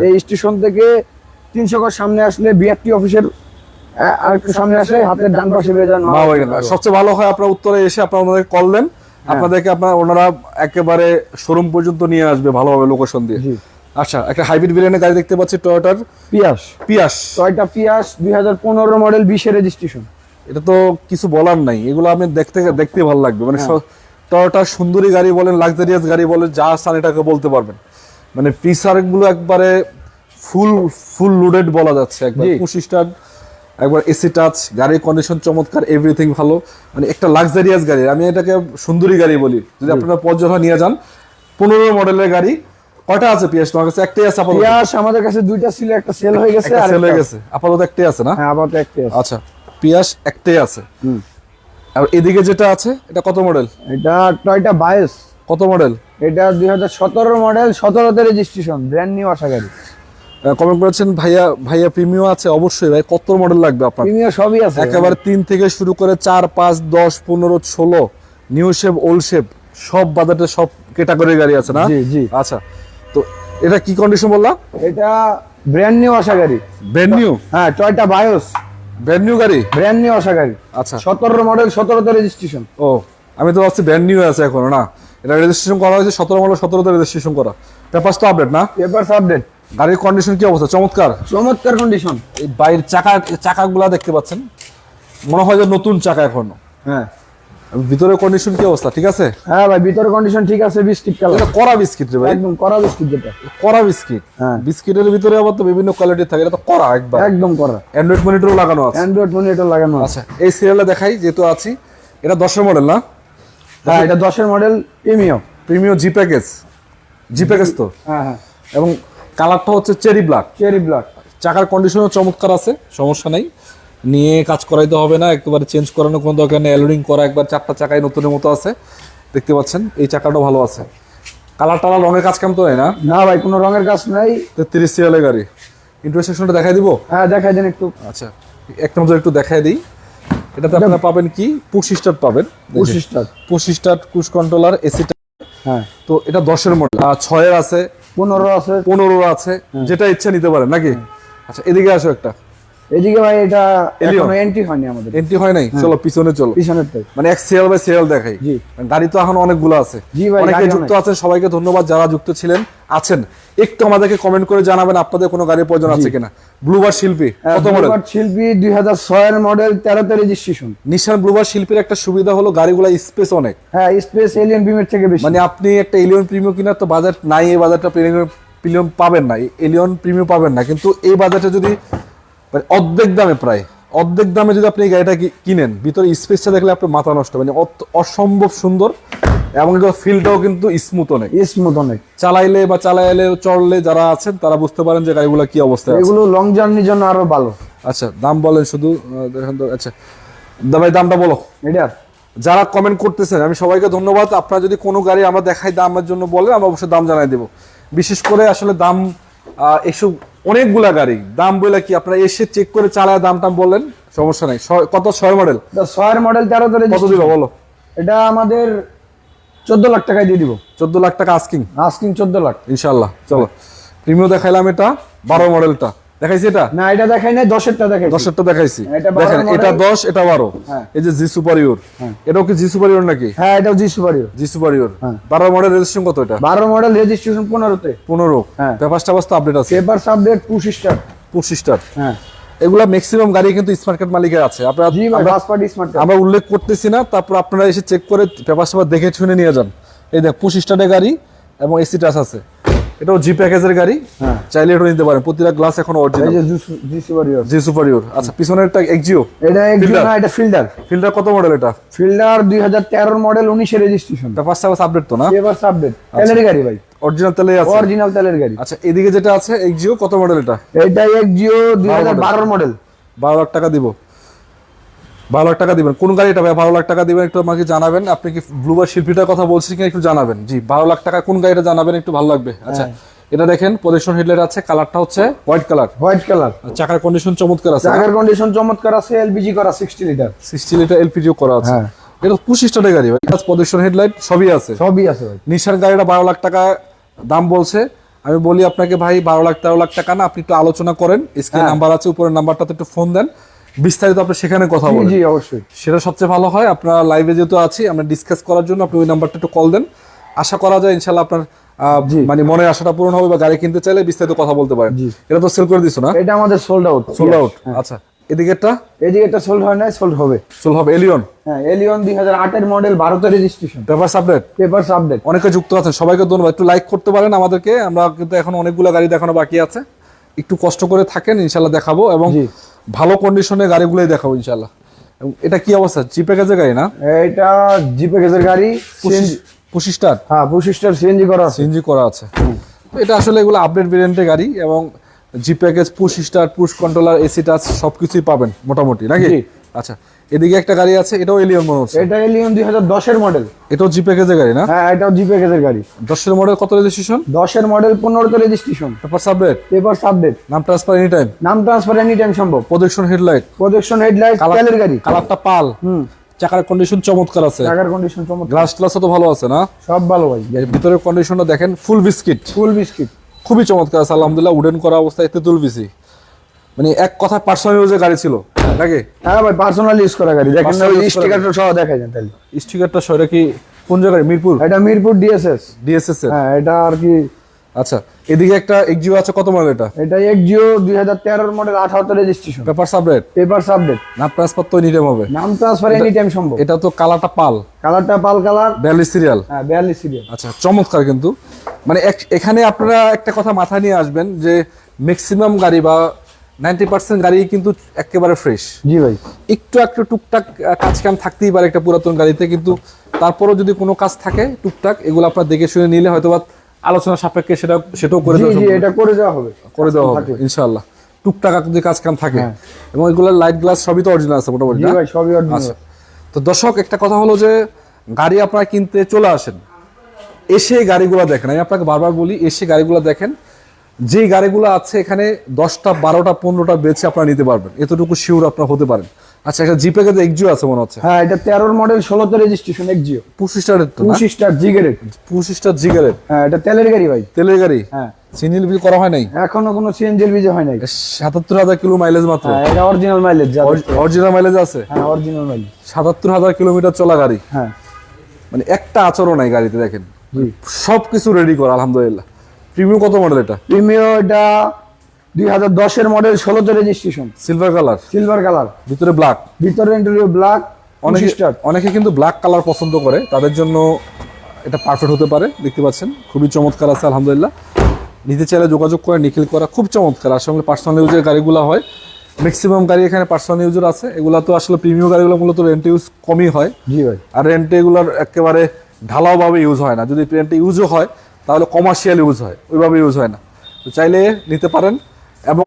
এই স্টেশন থেকে 300 গজ সামনে আসলে বিআরটি অফিসের আর একটু সামনে আসলে হাতের ডান পাশে পেয়ে যান মামাবাগিনা। সবচেয়ে ভালো হয় আপনার উত্তরে এসে আপনারা ওনাদেরকে কল দেন, আপনাদেরকে ওনারা একেবারে শোরুম পর্যন্ত নিয়ে আসবে ভালোভাবে লোকেশন দিয়ে। আচ্ছা, একটা হাইব্রিড ভেরিয়েন্টের গাড়ি দেখতে পাচ্ছি, টয়োটার পিয়াস। টয়োটা পিয়াস 2015 মডেল 20 এর রেজিস্ট্রেশন। এটা তো কিছু বলার নাই, এগুলো আপনি দেখতে ভালো লাগবে। মানে টয়োটার সুন্দরী গাড়ি বলেন, লাক্সারিয়াস গাড়ি বলেন, যা চান এটাকে বলতে পারবেন। মানে ফিচার গুলো একবারে ফুল লোডেড বলা যাচ্ছে। একবার পুশ স্টার্ট, একবার এসি টাচ, গাড়ির কন্ডিশন চমৎকার, এভরিথিং ভালো। মানে একটা লাক্সারিয়াস গাড়ি, আমি এটাকে সুন্দরী গাড়ি বলি। যদি আপনারা পর্যটন নিয়ে যান, 15 মডেলের গাড়ি। কয়টা আছে পিয়াস তোমার কাছে? একটাই আছে আপাতত? পিয়াস আমাদের কাছে দুইটা ছিল, একটা সেল হয়ে গেছে। আপাতত একটাই আছে না? হ্যাঁ আপাতত একটাই আছে। আচ্ছা, পিয়াস একটাই আছে। আর এদিকে যেটা আছে এটা কত মডেল? এটা টয়োটা বায়োস। কত মডেল? এটা 2017 মডেল, 17তে রেজিস্ট্রেশন, ব্র্যান্ড নিউ আশা গাড়ি। কমেন্ট করেছেন ভাইয়া প্রিমিয়াম আছে? অবশ্যই ভাই। কত মডেল লাগবে আপনার? প্রিমিয়াম সবই আছে, একেবারে 3 থেকে শুরু করে 4, 5, 10, 15, 16, নিউ শেপ, ওল্ড শেপ, সব বাজেটে সব ক্যাটাগরির গাড়ি আছে না? জি জি। আচ্ছা, তো এটা কি কন্ডিশন বললা? এটা ব্র্যান্ড নিউ আশা গাড়ি। Brand new? হ্যাঁ টয়োটা বায়োস ব্র্যান্ড নিউ গাড়ি। ব্র্যান্ড নিউ আশা গাড়ি। আচ্ছা, 17 মডেল, 17তে রেজিস্ট্রেশন। ও আমি তো ভাবছি ব্র্যান্ড নিউ আছে এখনো। না, এটা রেজিস্ট্রেশন করা হয়েছে 17 মডেল, 17তে রেজিস্ট্রেশন করা। পেপারস তো আপডেট না? Papers update. গাড়ির কন্ডিশন কি অবস্থা? চমৎকার কন্ডিশন। এই বাইরের চাকাগুলা দেখতে পাচ্ছেন, মনে হয় যে নতুন চাকা এখনো। হ্যাঁ। ভিতরের কন্ডিশন কি অবস্থা? ঠিক আছে? হ্যাঁ ভাই ভিতরের কন্ডিশন ঠিক আছে। Biscuit colour. এটা কড়া বিস্কিট রে ভাই, একদম কড়া বিস্কিট যেটা। কড়া বিস্কিট। হ্যাঁ। বিস্কিটের ভিতরে আবার তো বিভিন্ন কোয়ালিটি থাকে, এটা তো কড়া একবার। একদম কড়া। অ্যান্ড্রয়েড মনিটরও লাগানো আছে। অ্যান্ড্রয়েড মনিটর লাগানো আছে। আচ্ছা, এই সিরিয়ালে দেখাই যেহেতু আছি, এটা 10 মডেল না? হ্যাঁ এটা 10 মডেল প্রিমিয়াম জি প্যাকেজ তো। হ্যাঁ হ্যাঁ। এবং কালারটা হচ্ছে চেরি ব্ল্যাক। চাকার কন্ডিশনও চমৎকার আছে, সমস্যা নাই, নিয়ে কাজ করাইতে হবে না, একেবারে চেঞ্জ করানো কোনো দরকার নেই। এলোরিং করা, একবার 4টা চাকায় নতুনের মতো আছে, দেখতে পাচ্ছেন। এই চাকাটাও ভালো আছে। কালার টালার রঙের কাজ কাম তো নাই না? না ভাই কোনো রঙের কাজ নাই। 33 সিরিয়ালের গাড়ি। ইন্টারসেকশনটা দেখাই দিব? হ্যাঁ দেখাই দেন একটু। আচ্ছা, একটা নজর একু দেখাই দিই। এটাতে আপনারা পাবেন কি? পুশ স্টার্ট পাবেন, push start, cruise controller, AC. হ্যাঁ, তো এটা 10 মডেল, 6 আছে, 15 আছে, 15 আছে, যেটা ইচ্ছা নিতে পারেন নাকি? আচ্ছা, এদিকে আসো একটা। এদিকে ভাই এটা Allion? এখনো এন্ট্রি হয়নি আমাদের। এন্ট্রি হয় নাই, চলো পিছনে চলো। পিছনের টাই। মানে এক সিরিয়াল বাই সিরিয়াল দেখাই। জি। গাড়ি তো এখন অনেকগুলো আছে, জি ভাই, অনেকে গাড়ি যুক্ত অনেক। আছেন, সবাইকে ধন্যবাদ যারা যুক্ত ছিলেন আছেন। একটু আমাদেরকে কমেন্ট করে জানাবেন আপনাদের কোনো গাড়ির প্রয়োজন আছে কিনা। ব্লুবার শিল্পী কত মডেল? ব্লুবার্ড শিল্পী 2006 এর মডেল, 13তে রেজিস্ট্রেশন। নিশান ব্লুবার শিল্পীর একটা সুবিধা হলো গাড়িগুলো স্পেস অনেক। হ্যাঁ, স্পেস এলিয়ন বিমের থেকে বেশি। মানে আপনি একটা এলিয়ন প্রিমিয়াম কেনার তো বাজেট নাই, এই বাজারটা প্রিমিয়াম পাবেন না, এলিয়ন প্রিমিয়াম পাবেন না, কিন্তু এই বাজারটা যদি মানে অর্ধেক দামে, প্রায় অর্ধেক দামে যদি আপনি এই গাড়িটা কিনেন, ভিতরে স্পেসটা দেখলে আপনার মাথা নষ্ট, মানে অসম্ভব সুন্দর, এবং ফিলটাও কিন্তু স্মুথ অনেক। স্মুথ অনেক। চালাইলে বা চালাইলে চড়লে যারা আছেন তারা বুঝতে পারেন যে গাড়িগুলো কি অবস্থায় আছে। এগুলো লং জার্নির জন্য আরো ভালো। আচ্ছা, দাম বলেন শুধু দেখেন তো। আচ্ছা ভাই, দামটা বলো। এটা যারা কমেন্ট করতেছেন আমি সবাইকে ধন্যবাদ। আপনারা যদি কোনো গাড়ি আমরা দেখাই দামের জন্য বলেন, আমরা অবশ্যই দাম জানাই দেবো। বিশেষ করে আসলে দাম এসব অনেকগুলা গাড়ি দাম বলে কি আপনারা এসে চেক করে চালায় দাম টাম বললেন, সমস্যা নাই। কত 6 মডেল? 6 এর মডেল, 13তে কত রেজিস্ট্রেশন। দিবা বলো? এটা আমাদের 14 লাখ টাকায় দিয়ে দিব। 14 লাখ টাকা আস্কিং, আস্কিং 14 লাখ ইনশাআল্লাহ। চলো প্রিমিয়াম দেখাইলাম, এটা 12 মডেলটা দেখাইছি। এটা না, এটা দেখাই নাই, 10এরটা দেখাই। 10এরটা দেখাইছি, এটা 12 দেখেন এটা model। 10 এটা 12। হ্যাঁ। এই যে জি সুপারিয়র, এটাও কি জি সুপারিয়র নাকি? হ্যাঁ, এটাও জি সুপারিয়র। জি সুপারিয়র হ্যাঁ। 12 মডেল, রেজিস্ট্রেশন কত এটা? 12 মডেল, রেজিস্ট্রেশন 15তে। 15। হ্যাঁ। পেপারস তো আপডেট আছে, paper subject push start. Push start. হ্যাঁ এগুলা ম্যাক্সিমাম গাড়ি কিন্তু স্মার্ট কার্ড মালিকের আছে। আপনারা জি ভাই, ফার্স্ট পার্টি স্মার্ট কার্ড। আমরা উল্লেখ করতেছি না, তারপর আপনারা এসে চেক করে পেপার সেপার দেখে শুনে নিয়ে যান। এই দেখ পুশ স্টার্টের গাড়ি এবং এসি টাচ আছে, এটাও জি প্যাকেজের গাড়ি। হ্যাঁ। চাইলে এটা নিতে পারেন, প্রতিটা গ্লাস এখন এই অরিজিনাল যে জি সুপারিয়র। জি সুপারিয়র। আচ্ছা পিছনেরটা এক্সিও, এটা একজন Fielder। না, এটা ফিল্ডার। ফিল্ডার কত মডেল এটা? Fielder 2013 model, 19 registration. পেপার সেপার আপডেট তো না? পেপার সাবজেক্ট তেলের গাড়ি ভাই, অরিজিনাল তেলে আছে। অরিজিনাল তেলের গাড়ি। আচ্ছা এদিকে যেটা আছে এক্সিও, কত মডেল এটা? এটা এক্সিও 2012 মডেল। 12 লাখ টাকা দিব। 12 লাখ টাকা দিবেন। কোন গাড়ি এটা ভাই 12 লাখ টাকা দিবেন একটু আমাকে জানাবেন। আপনি কি ব্লুবার শিল্পীটার কথা বলছেন কিনা একটু জানাবেন। জি 12 লাখ টাকা কোন গাড়িটা জানাবেন, একটু ভালো লাগবে। আচ্ছা এটা দেখেন প্রজেকশন হেডলাইট আছে, কালারটা হচ্ছে হোয়াইট কালার। White colour. চাকার কন্ডিশন চমৎকার আছে, চাকার কন্ডিশন চমৎকার আছে, এলপিজি করা 60 লিটার। 60 লিটার এলপিজিও করা আছে। হ্যাঁ। এটা 25 স্টারের গাড়ি ভাই, প্রজেকশন হেডলাইট সবই আছে। সবই আছে ভাই। নিশান গাড়িটা 12 লাখ টাকা দাম বলছে। আমি বলি আপনাকে ভাই 12 লাখ 13 লাখ টাকা না, আপনি একটু আলোচনা করেন। স্ক্রিনে নাম্বার আছে, উপরের নাম্বারটাতে একটু ফোন দেন, বিস্তারিত আপনি সেখানে কথা বলেন। জি অবশ্যই, সেটা সবচেয়ে ভালো হয়। আপনারা লাইভে যেহেতু আছি, আমরা ডিসকাস করার জন্য আপনি ওই নাম্বারটা একটু কল দেন। আশা করা যায় ইনশাআল্লাহ আপনার মানে মনের আশাটা পূরণ হবে, বা গাড়ি কিনতে চাইলে বিস্তারিত কথা বলতে পারেন। এটা তো সেল করে দিছো না? এটা আমাদের সোল্ড আউট। Sold out. আচ্ছা এদিকেরটা? এদিকে এটা সোল্ড হয় না, সোল্ড হবে। সোল হবে এলিয়ন। হ্যাঁ, এলিয়ন 2008 এর মডেল, 12তে registration. Papers update. Papers update. অনেকে যুক্ত আছেন, সবাইকে ধন্যবাদ। একটু লাইক করতে পারেন আমাদেরকে, আমরা কিন্তু এখন অনেকগুলো গাড়ি দেখানো বাকি আছে। একটু কষ্ট করে থাকেন, ইনশাআল্লাহ দেখাবো, এবং জি। ভালো কন্ডিশনের গাড়িগুলোই দেখাবো ইনশাআল্লাহ। এবং এটা কি অবস্থা, জি প্যাকেজের গাড়ি না? এটা জি প্যাকেজের গাড়ি, সিএনজি। 25 স্টার। হ্যাঁ 25 স্টার সিএনজি করা আছে। সিএনজি করা আছে। তো এটা আসলে এগুলো আপডেট ভেরিয়েন্টের গাড়ি, এবং G package, push start, push controller, AC touch সবকিছুই পাবেন মোটামুটি নাকি? জি। আচ্ছা এদিকে একটা গাড়ি আছে, এটাও এলিয়ন মনে হচ্ছে। এটা এলিয়ন 2010 এর মডেল। এটাও জি প্যাকেজের গাড়ি না? হ্যাঁ, এটাও জি প্যাকেজের গাড়ি। 10 এর মডেল, কত রেজিস্ট্রেশন? 10 এর মডেল, 15তে registration. Paper update, papers update. নাম ট্রান্সফার এনি টাইম, নাম ট্রান্সফার এনি টাইম সম্ভব। প্রজেকশন হেডলাইট, প্রজেকশন হেডলাইট, তেলের গাড়ি। কালারটা পাল। চাকার কন্ডিশন চমৎকার আছে, চাকার কন্ডিশন চমৎকার, গ্লাস ট্লাসও তো ভালো আছে না? সব ভালো ভাই। এর ভিতরের কন্ডিশনটা দেখেন, ফুল বিস্কিট, ফুল বিস্কিট, খুবই চমৎকার আছে আলহামদুলিল্লাহ। উডেন করা অবস্থায় তেতুল বিসি, মানে এক কথা পার্সোনাল ইউজের গাড়ি ছিল নাকি? হ্যাঁ ভাই, পার্সোনাল ইউজ করা গাড়ি। দেখেন Personal ওই use করা স্টিকারটা সহ দেখাই যান তাহলে। স্টিকারটা সয়টা কি কোন জায়গায়? মিরপুর এটা মিরপুর ডিএসএস। ডিএসএস এর। হ্যাঁ, এটা আর কি। আচ্ছা এদিকে একটা এক্সিও আছে, কত মডেল এটা? এটা এক্সিও 2013 মডেল, 18তে registration. Papers update, papers update. নাম ট্রান্সফার তো এনি টাইম হবে। নাম ট্রান্সফার এনি টাইম সম্ভব। এটা তো কালারটা পাল, কালারটা পাল কালার। 42 সিরিয়াল। হ্যাঁ 42 সিরিয়াল। আচ্ছা চমৎকার। কিন্তু মানে এখানে আপনারা একটা কথা মাথায় নিয়ে আসবেন যে ম্যাক্সিমাম গাড়ি বা 90% গাড়ি কিন্তু একেবারে ফ্রেশ। জি ভাই। একটু টুকটাক কাজ কাম থাকতেই পারে একটা পুরাতন গাড়িতে, কিন্তু তারপরও যদি কোনো কাজ থাকে টুকটাক, এগুলো আপনার দেখে শুনে নিলে হয়তো বা আলোচনা সাপেক্ষে সেটাও করে জি দেওয়া জি, সম্ভব। এটা করে দেওয়া হবে। করে দেওয়া হবে ইনশাআল্লাহ। টুকটাক যদি কাজ কাম থাকে, হ্যাঁ। এবং এগুলোর লাইট গ্লাস সবই তো অরিজিনাল আছে মোটামুটি জি না? ভাই, সবই অরিজিনাল। আচ্ছা তো দর্শক একটা কথা হলো যে গাড়ি আপনারা কিনতে চলে আসেন, এসে গাড়িগুলো দেখেন। আমি আপনাকে বারবার বলি, এসে গাড়িগুলো দেখেন। যে গাড়িগুলো আছে এখানে 10টা 12টা 15টা বেচে আপনারা নিতে পারবেন, এতটুকু শিওর আপনারা হতে পারেন। আচ্ছা, একটা জিপে কে এক্সিও আছে মনে হচ্ছে। হ্যাঁ, এটা 13 মডেল 16 তে রেজিস্ট্রেশন এক্সিও। পুশ স্টার্টের তো না? পুশ স্টার জিগারেট। পুশ স্টার জিগারেট। হ্যাঁ, এটা তেলের গাড়ি ভাই। তেলের গাড়ি? হ্যাঁ। সিএনজি বিল করা হয় নাই এখনো কোনো সিএনজি এলপিজি হয় নাই। ৭৭,০০০ কিলো মাইলেজ মাত্র। হ্যাঁ, এটা অরিজিনাল মাইলেজ। অরিজিনাল মাইলেজ আছে? হ্যাঁ, অরিজিনাল মাইলেজ। ৭৭,০০০ কিলোমিটার চলা গাড়ি। হ্যাঁ, মানে একটা আচরণ নাই গাড়িতে, দেখেন জি। সবকিছু রেডি করা আলহামদুলিল্লাহ। প্রিমিয়াম কত মডেল এটা? প্রিমিয়াম এটা 2010 এর মডেল 16 তে registration. Silver colour. Silver colour, ভিতরে ব্ল্যাক। ভিতরে ইন্টেরিয়র ব্ল্যাক। অনেকে কিন্তু ব্ল্যাক কালার পছন্দ করে, তাদের জন্য এটা পারফেক্ট হতে পারে। দেখতে পাচ্ছেন খুবই চমৎকার আছে আলহামদুলিল্লাহ। নিতে চাইলে যোগাযোগ করে নিখিল করা, খুব চমৎকার। আসলে পার্সোনাল ইউজের গাড়িগুলো হয়, ম্যাক্সিমাম গাড়ি এখানে পার্সোনাল ইউজার আছে। এগুলো তো আসলে প্রিমিয়াম গাড়িগুলো মূলত রেন্ট ইউজ কমই হয়। জি ভাই। আর রেন্টে এগুলোর একেবারে ঢালাওভাবে ইউজ হয় না। যদি রেন্টে ইউজও হয় তাহলে কমার্শিয়াল ইউজ হয়, ওইভাবে ইউজ হয় না। তো চাইলে নিতে পারেন। এবং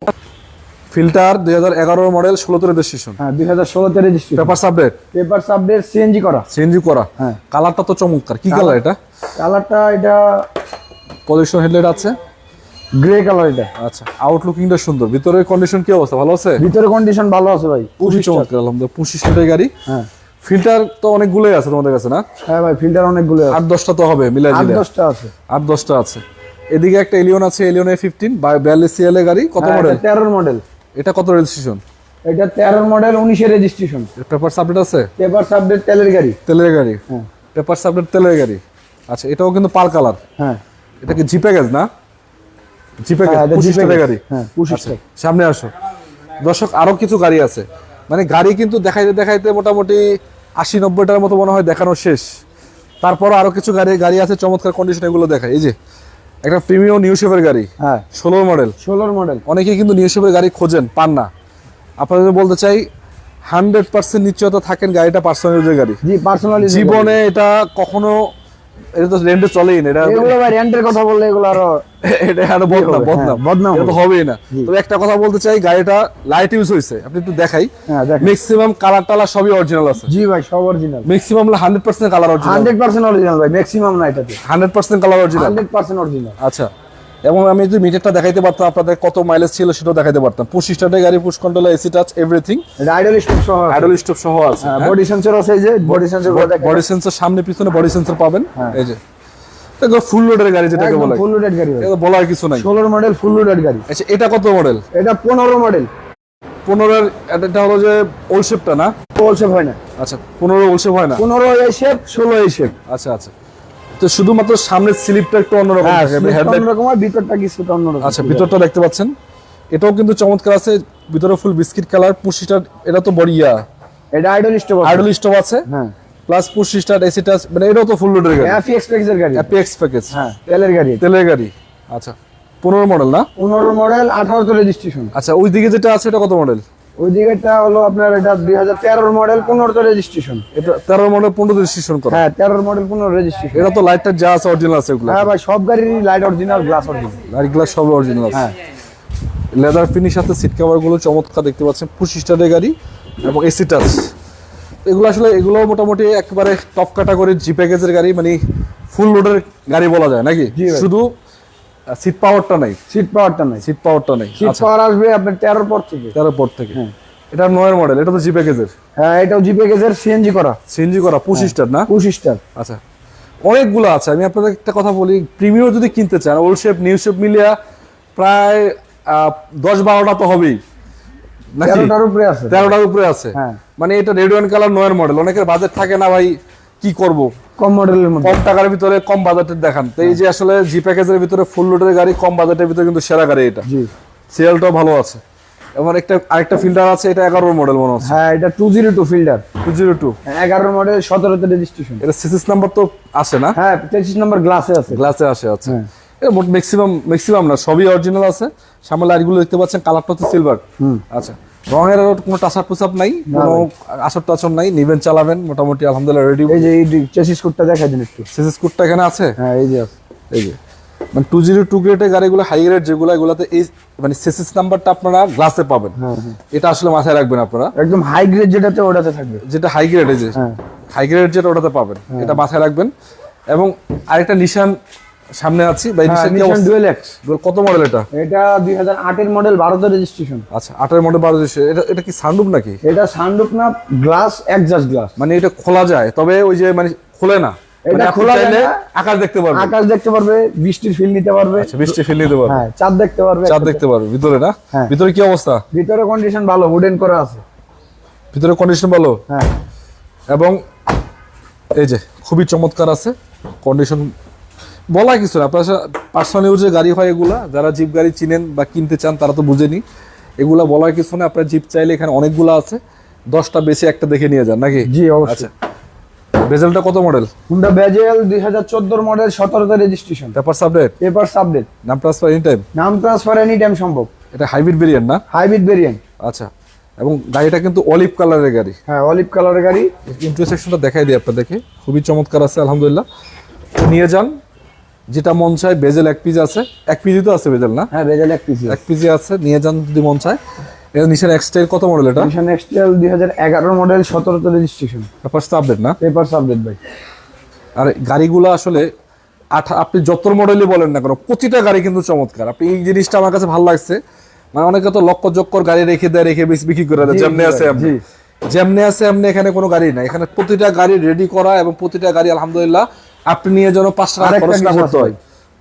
ফিল্টার 2011 মডেল 16 তে রেজিস্ট্রেশন। হ্যাঁ, 2016 তে registration. Papers update. Papers update, CNG করা। সিএনজি করা। হ্যাঁ। কালারটা তো চমৎকার। কি কালার এটা? কালারটা এটা পজিশন হেডলাইট আছে, গ্রে কালার এটা। আচ্ছা, আউটলুকিংটা সুন্দর। ভিতরের কন্ডিশন কি অবস্থা? ভালো আছে? ভিতরে কন্ডিশন ভালো আছে ভাই, খুবই চমৎকার আলহামদুলিল্লাহ। 25 সিটের গাড়ি। হ্যাঁ। ফিল্টার তো অনেকগুলোই আছে তোমাদের কাছে না? হ্যাঁ ভাই, ফিল্টার অনেকগুলো আছে। 8-10টা তো হবে মিলাই দিলে। 8-10টা আছে। 8-10টা আছে। এদিকে একটা এলিয়ন আছে, এলিয়ন A15 42 সিএল এর গাড়ি। কত মডেল? 13 মডেল। এটা কত রেজিস্ট্রেশন? এটা 13 মডেল 19 এর রেজিস্ট্রেশন। পেপারস আপডেট আছে? পেপারস আপডেট, তেলের গাড়ি। তেলের গাড়ি। হ্যাঁ। পেপারস আপডেট, তেলের গাড়ি। আচ্ছা, এটাও কিন্তু পাল কালার। হ্যাঁ। এটা কি জি প্যাকেজ না? জি প্যাকেজ। হ্যাঁ, এটা 25 G-Package। টাকা গাড়ি। হ্যাঁ, 25 আচ্ছা, সামনে আসো দর্শক। আরো কিছু গাড়ি আছে, মানে গাড়ি কিন্তু দেখাইতে দেখাইতে মোটামুটি 80-90টার মতো মনে হয় দেখানো শেষ। তারপর আরো কিছু গাড়ি আছে চমৎকার কন্ডিশন, এগুলো দেখায়। এই যে একটা প্রিমিয়াম নিউ শেপের গাড়ি। হ্যাঁ, 16 মডেল। 16 মডেল। অনেকেই কিন্তু নিউ শেপের গাড়ি খোঁজেন, পান না। আপনাদের বলতে চাই 100% নিশ্চয়তা থাকেন গাড়িটা পার্সোনাল ইউজের গাড়ি। জি, পার্সোনালি। জীবনে এটা কখনো, এটা তো রেন্টে চলেই না। এটা এগুলো ভাই রেন্টের কথা বললে এগুলো আরো এটা আরো বদনাম। বদনাম এটা তো হবেই না। তবে একটা কথা বলতে চাই, গাড়িটা লাইট ইউজ হয়েছে। আপনি একটু দেখাই। হ্যাঁ, দেখেন। ম্যাক্সিমাম কালার টালার সবই অরিজিনাল আছে। জি ভাই, সব original. Maximum 100% colour original. 100% original ভাই, ম্যাক্সিমাম না এটাতে। 100% কালার অরিজিনাল। 100% অরিজিনাল। আচ্ছা, এবং আমি যদি মিটারটা দেখাইতে পারতাম আপনাদের কত মাইলেজ ছিল সেটাও দেখাইতে পারতাম। পুশ স্টার্টের গাড়ি, push control, AC touch, everything. এটা আইডল স্টপ সহ আছে। আইডল স্টপ সহ আছে। বডি সেন্সর আছে, এই যে বডি সেন্সর করে দেখেন। বডি সেন্সর সামনে পিছনে বডি সেন্সর পাবেন। এই যে এটা ফুল লোডের গাড়ি যেটাকে বলে। ফুল লোডেড গাড়ি ভাই। এটা বলার কিছু নাই। 16 মডেল ফুল লোডেড গাড়ি। আচ্ছা, এটা কত মডেল? এটা 15 মডেল। 15 এর এটা হলো যে ওল্ড শেপটা না? ওল্ড শেপ হয় না। আচ্ছা, 15 ওল্ড শেপ হয় না। 15 এই শেপ, 16 এই শেপ। আচ্ছা আচ্ছা, তো শুধুমাত্র সামনের স্লিপটা একটু অন্যরকম থাকে, হেডলাইট অন্যরকম আর ভিতরটা কিছুটা অন্যরকম। আচ্ছা, ভিতরটা দেখতে পাচ্ছেন, এটাও কিন্তু চমৎকার আছে। ভিতরে ফুল বিস্কিট কালার। পুশ স্টার্ট, এটা তো বড়িয়া। এটা আইডল স্টপ। আইডল স্টপ আছে। হ্যাঁ, plus push start, AC touch, মানে এটাও তো ফুল লোডের গাড়ি। এফএক্স প্যাকেজের গাড়ি। এপিএক্স প্যাকেজ। হ্যাঁ, তেলের গাড়ি। তেলের গাড়ি। আচ্ছা, 15 মডেল না? 15 মডেল 18 তে রেজিস্ট্রেশন। আচ্ছা, ওই দিকে যেটা আছে এটা কত মডেল? ওই দিকেটা হলো আপনার এটা 2013 মডেল 15 তে রেজিস্ট্রেশন। এটা 13 মডেল 15 রেজিস্ট্রেশন করা। হ্যাঁ, 13 মডেল 15 রেজিস্ট্রেশন। এটা তো লাইটটা যা আছে অরিজিনাল আছে এগুলো। হ্যাঁ ভাই, সব গাড়ির light original, glass original. Light glass সব অরিজিনাল আছে। হ্যাঁ, লেদার ফিনিশ সাথে সিট কভার গুলো চমৎকার দেখতে পাচ্ছেন। পুশ স্টার্টের গাড়ি এবং এসি টাচ। এগুলো আসলে এগুলো মোটামুটি একেবারে টপ ক্যাটাগরির জি প্যাকেজের গাড়ি, মানে ফুল লোডের গাড়ি বলা যায় নাকি? জি ভাই। শুধু সিট পাওয়ারটা নাই। সিট পাওয়ারটা নাই। সিট পাওয়ারটা নাই। সিট পাওয়ার আসবে আপনার 13 পর থেকে। 13 পর থেকে। এটা 9 মডেল। এটা তো জি প্যাকেজের। হ্যাঁ, এটাও জি প্যাকেজের, সিএনজি করা। সিএনজি করা, পুশ স্টার না? Push star. আচ্ছা, অনেকগুলো আছে। আমি আপনাদের একটা কথা বলি, প্রিমিয়াম যদি কিনতে চান, ওল্ড শেপ নিউ শেপ মিলিয়া প্রায় 10-12টা তো হবেই নাকি? 13টার উপরে আছে। 13টার উপরে আছে। হ্যাঁ। মানে এটা রেড ওয়ান কালার 9 মডেল। অনেকের বাজেট থাকে না ভাই, কি করব, কম মডেলের মধ্যে। কম টাকার ভিতরে কম বাজেটের দেখান। তো এই যে আসলে জি প্যাকেজের ভিতরে ফুল লোডের গাড়ি, কম বাজেটের ভিতরে কিন্তু সেরা গাড়ি এটা। জি, সিএলটাও ভালো আছে। এবং আরেকটা ফিল্টার আছে, এটা 11 মডেল মনে হচ্ছে। হ্যাঁ, এটা 202 ফিল্টার। 202 11 মডেল 17 তে রেজিস্ট্রেশন। এটা সিসিস নাম্বার তো আসে না? হ্যাঁ, 23 নম্বর গ্লাসে আছে। গ্লাসে আসে। আচ্ছা, হ্যাঁ। এটা ম্যাক্সিমাম না, সবই অরিজিনাল আছে। সামনে লাইটগুলো দেখতে পাচ্ছেন, কালারটা হচ্ছে সিলভার। আচ্ছা, রঙের কোনো টাসাপ টুসাপ নাই, কোনো আসর টাসর নাই। নিবেন, চালাবেন, মোটামুটি আলহামদুলিল্লাহ রেডি। এই যে এই চেসিস কোডটা দেখাই দিন একটু। সিসিস কোডটা এখানে আছে। হ্যাঁ, এই যে আছে। এই যে মানে 202 গ্রেডের গাড়িগুলো, হাই গ্রেড যেগুলো, এগুলোতে এই মানে সিসিস নাম্বারটা আপনারা গ্লাসে পাবেন। এটা আসলে মাথায় রাখবেন আপনারা। একদম হাই গ্রেড যেটাতে ওটাতে থাকবে। যেটা হাই গ্রেড, এই যে হাই গ্রেড যেটা ওটাতে পাবেন, এটা মাথায় রাখবেন। এবং আরেকটা নিশান সামনে আছি ভাই। নিশান ডুয়েল এক্স। কত মডেল এটা? এটা 2008 এর মডেল, 12 রেজিস্ট্রেশন। আচ্ছা, 8 মডেল 12 রেজিস্ট্রেশন। এটা কি সানরুফ নাকি? এটা সানরুফ না, গ্লাস, এক্সজস্ট গ্লাস। মানে এটা খোলা যায়, তবে ওই যে মানে খোলে না, এটা খোলা চাইলে যায় আকাশ দেখতে পারবে। আকাশ দেখতে পারবে, বৃষ্টির ফিল নিতে পারবে। আচ্ছা, বৃষ্টি ফিল নিতে পারবে। হ্যাঁ, চাঁদ দেখতে পারবে। চাঁদ দেখতে পারবে ভিতরে না? হ্যাঁ। ভিতরে কি অবস্থা? ভিতরে কন্ডিশন ভালো, উডেন করা আছে। ভিতরে কন্ডিশন ভালো। হ্যাঁ। এবং এই যে খুবই চমৎকার আছে কন্ডিশন, বলা কিছু না। আপনার পার্সোনাল ইউজের গাড়ি হয় এগুলা, যারা জিপ গাড়ি চিনেন বা কিনতে চান তারা তো বুঝেনি, এগুলা বলার কিছু না। আপনার জিপ চাইলে এখানে অনেকগুলো আছে, 10টা বেশি একটা দেখে নিয়ে যান নাকি? জি অবশ্যই। আচ্ছা, বেজেলটা কত মডেল? হুন্ডা বেজেল 2014 model, 17 registration. Papers update? Papers update. নাম ট্রান্সফার এনি টাইম? নাম ট্রান্সফার এনি টাইম সম্ভব। এটা হাইব্রিড ভেরিয়েন্ট না? Hybrid variant. আচ্ছা, এবং গাড়িটা কিন্তু অলিভ কালারের গাড়ি। হ্যাঁ, অলিভ কালারের গাড়ি। ইন্টারসেকশনটা দেখাই দিই আপনাদেরকে, খুবই চমৎকার আছে আলহামদুলিল্লাহ। নিয়ে যান যেটা মন চায়। বেজেল 1 পিস আছে, 1 পিসই তো আছে বেজেল না? হ্যাঁ, বেজেল 1 পিস। 1 পিসই আছে, নিয়ে যান যদি মন চায়। এটা নিশান এক্সটাইল কত মডেল? এটা নিশান এক্সটাইল 2011 মডেল, 17 রেজিস্ট্রেশন। পেপারস তো আপডেট না? পেপারস আপডেট ভাই। আর গাড়িগুলো আসলে আপনি যত মডেলই বলেন না কেন, প্রতিটা গাড়ি কিন্তু চমৎকার। আপনি এই জিনিসটা আমার কাছে ভালো লাগছে। মানে অনেকে তো লক্ষ জক্কর গাড়ি রেখে দেয়, রেখে বিক্রি করে দেয়। যেমনি আছে আপনি, যেমনি আছে এমনি, এখানে কোনো গাড়ি নাই। এখানে প্রতিটা গাড়ি রেডি করা, এবং প্রতিটা গাড়ি আলহামদুলিল্লাহ আপনি নিয়ে যেন 5 টাকা খরচ না করতে হয়।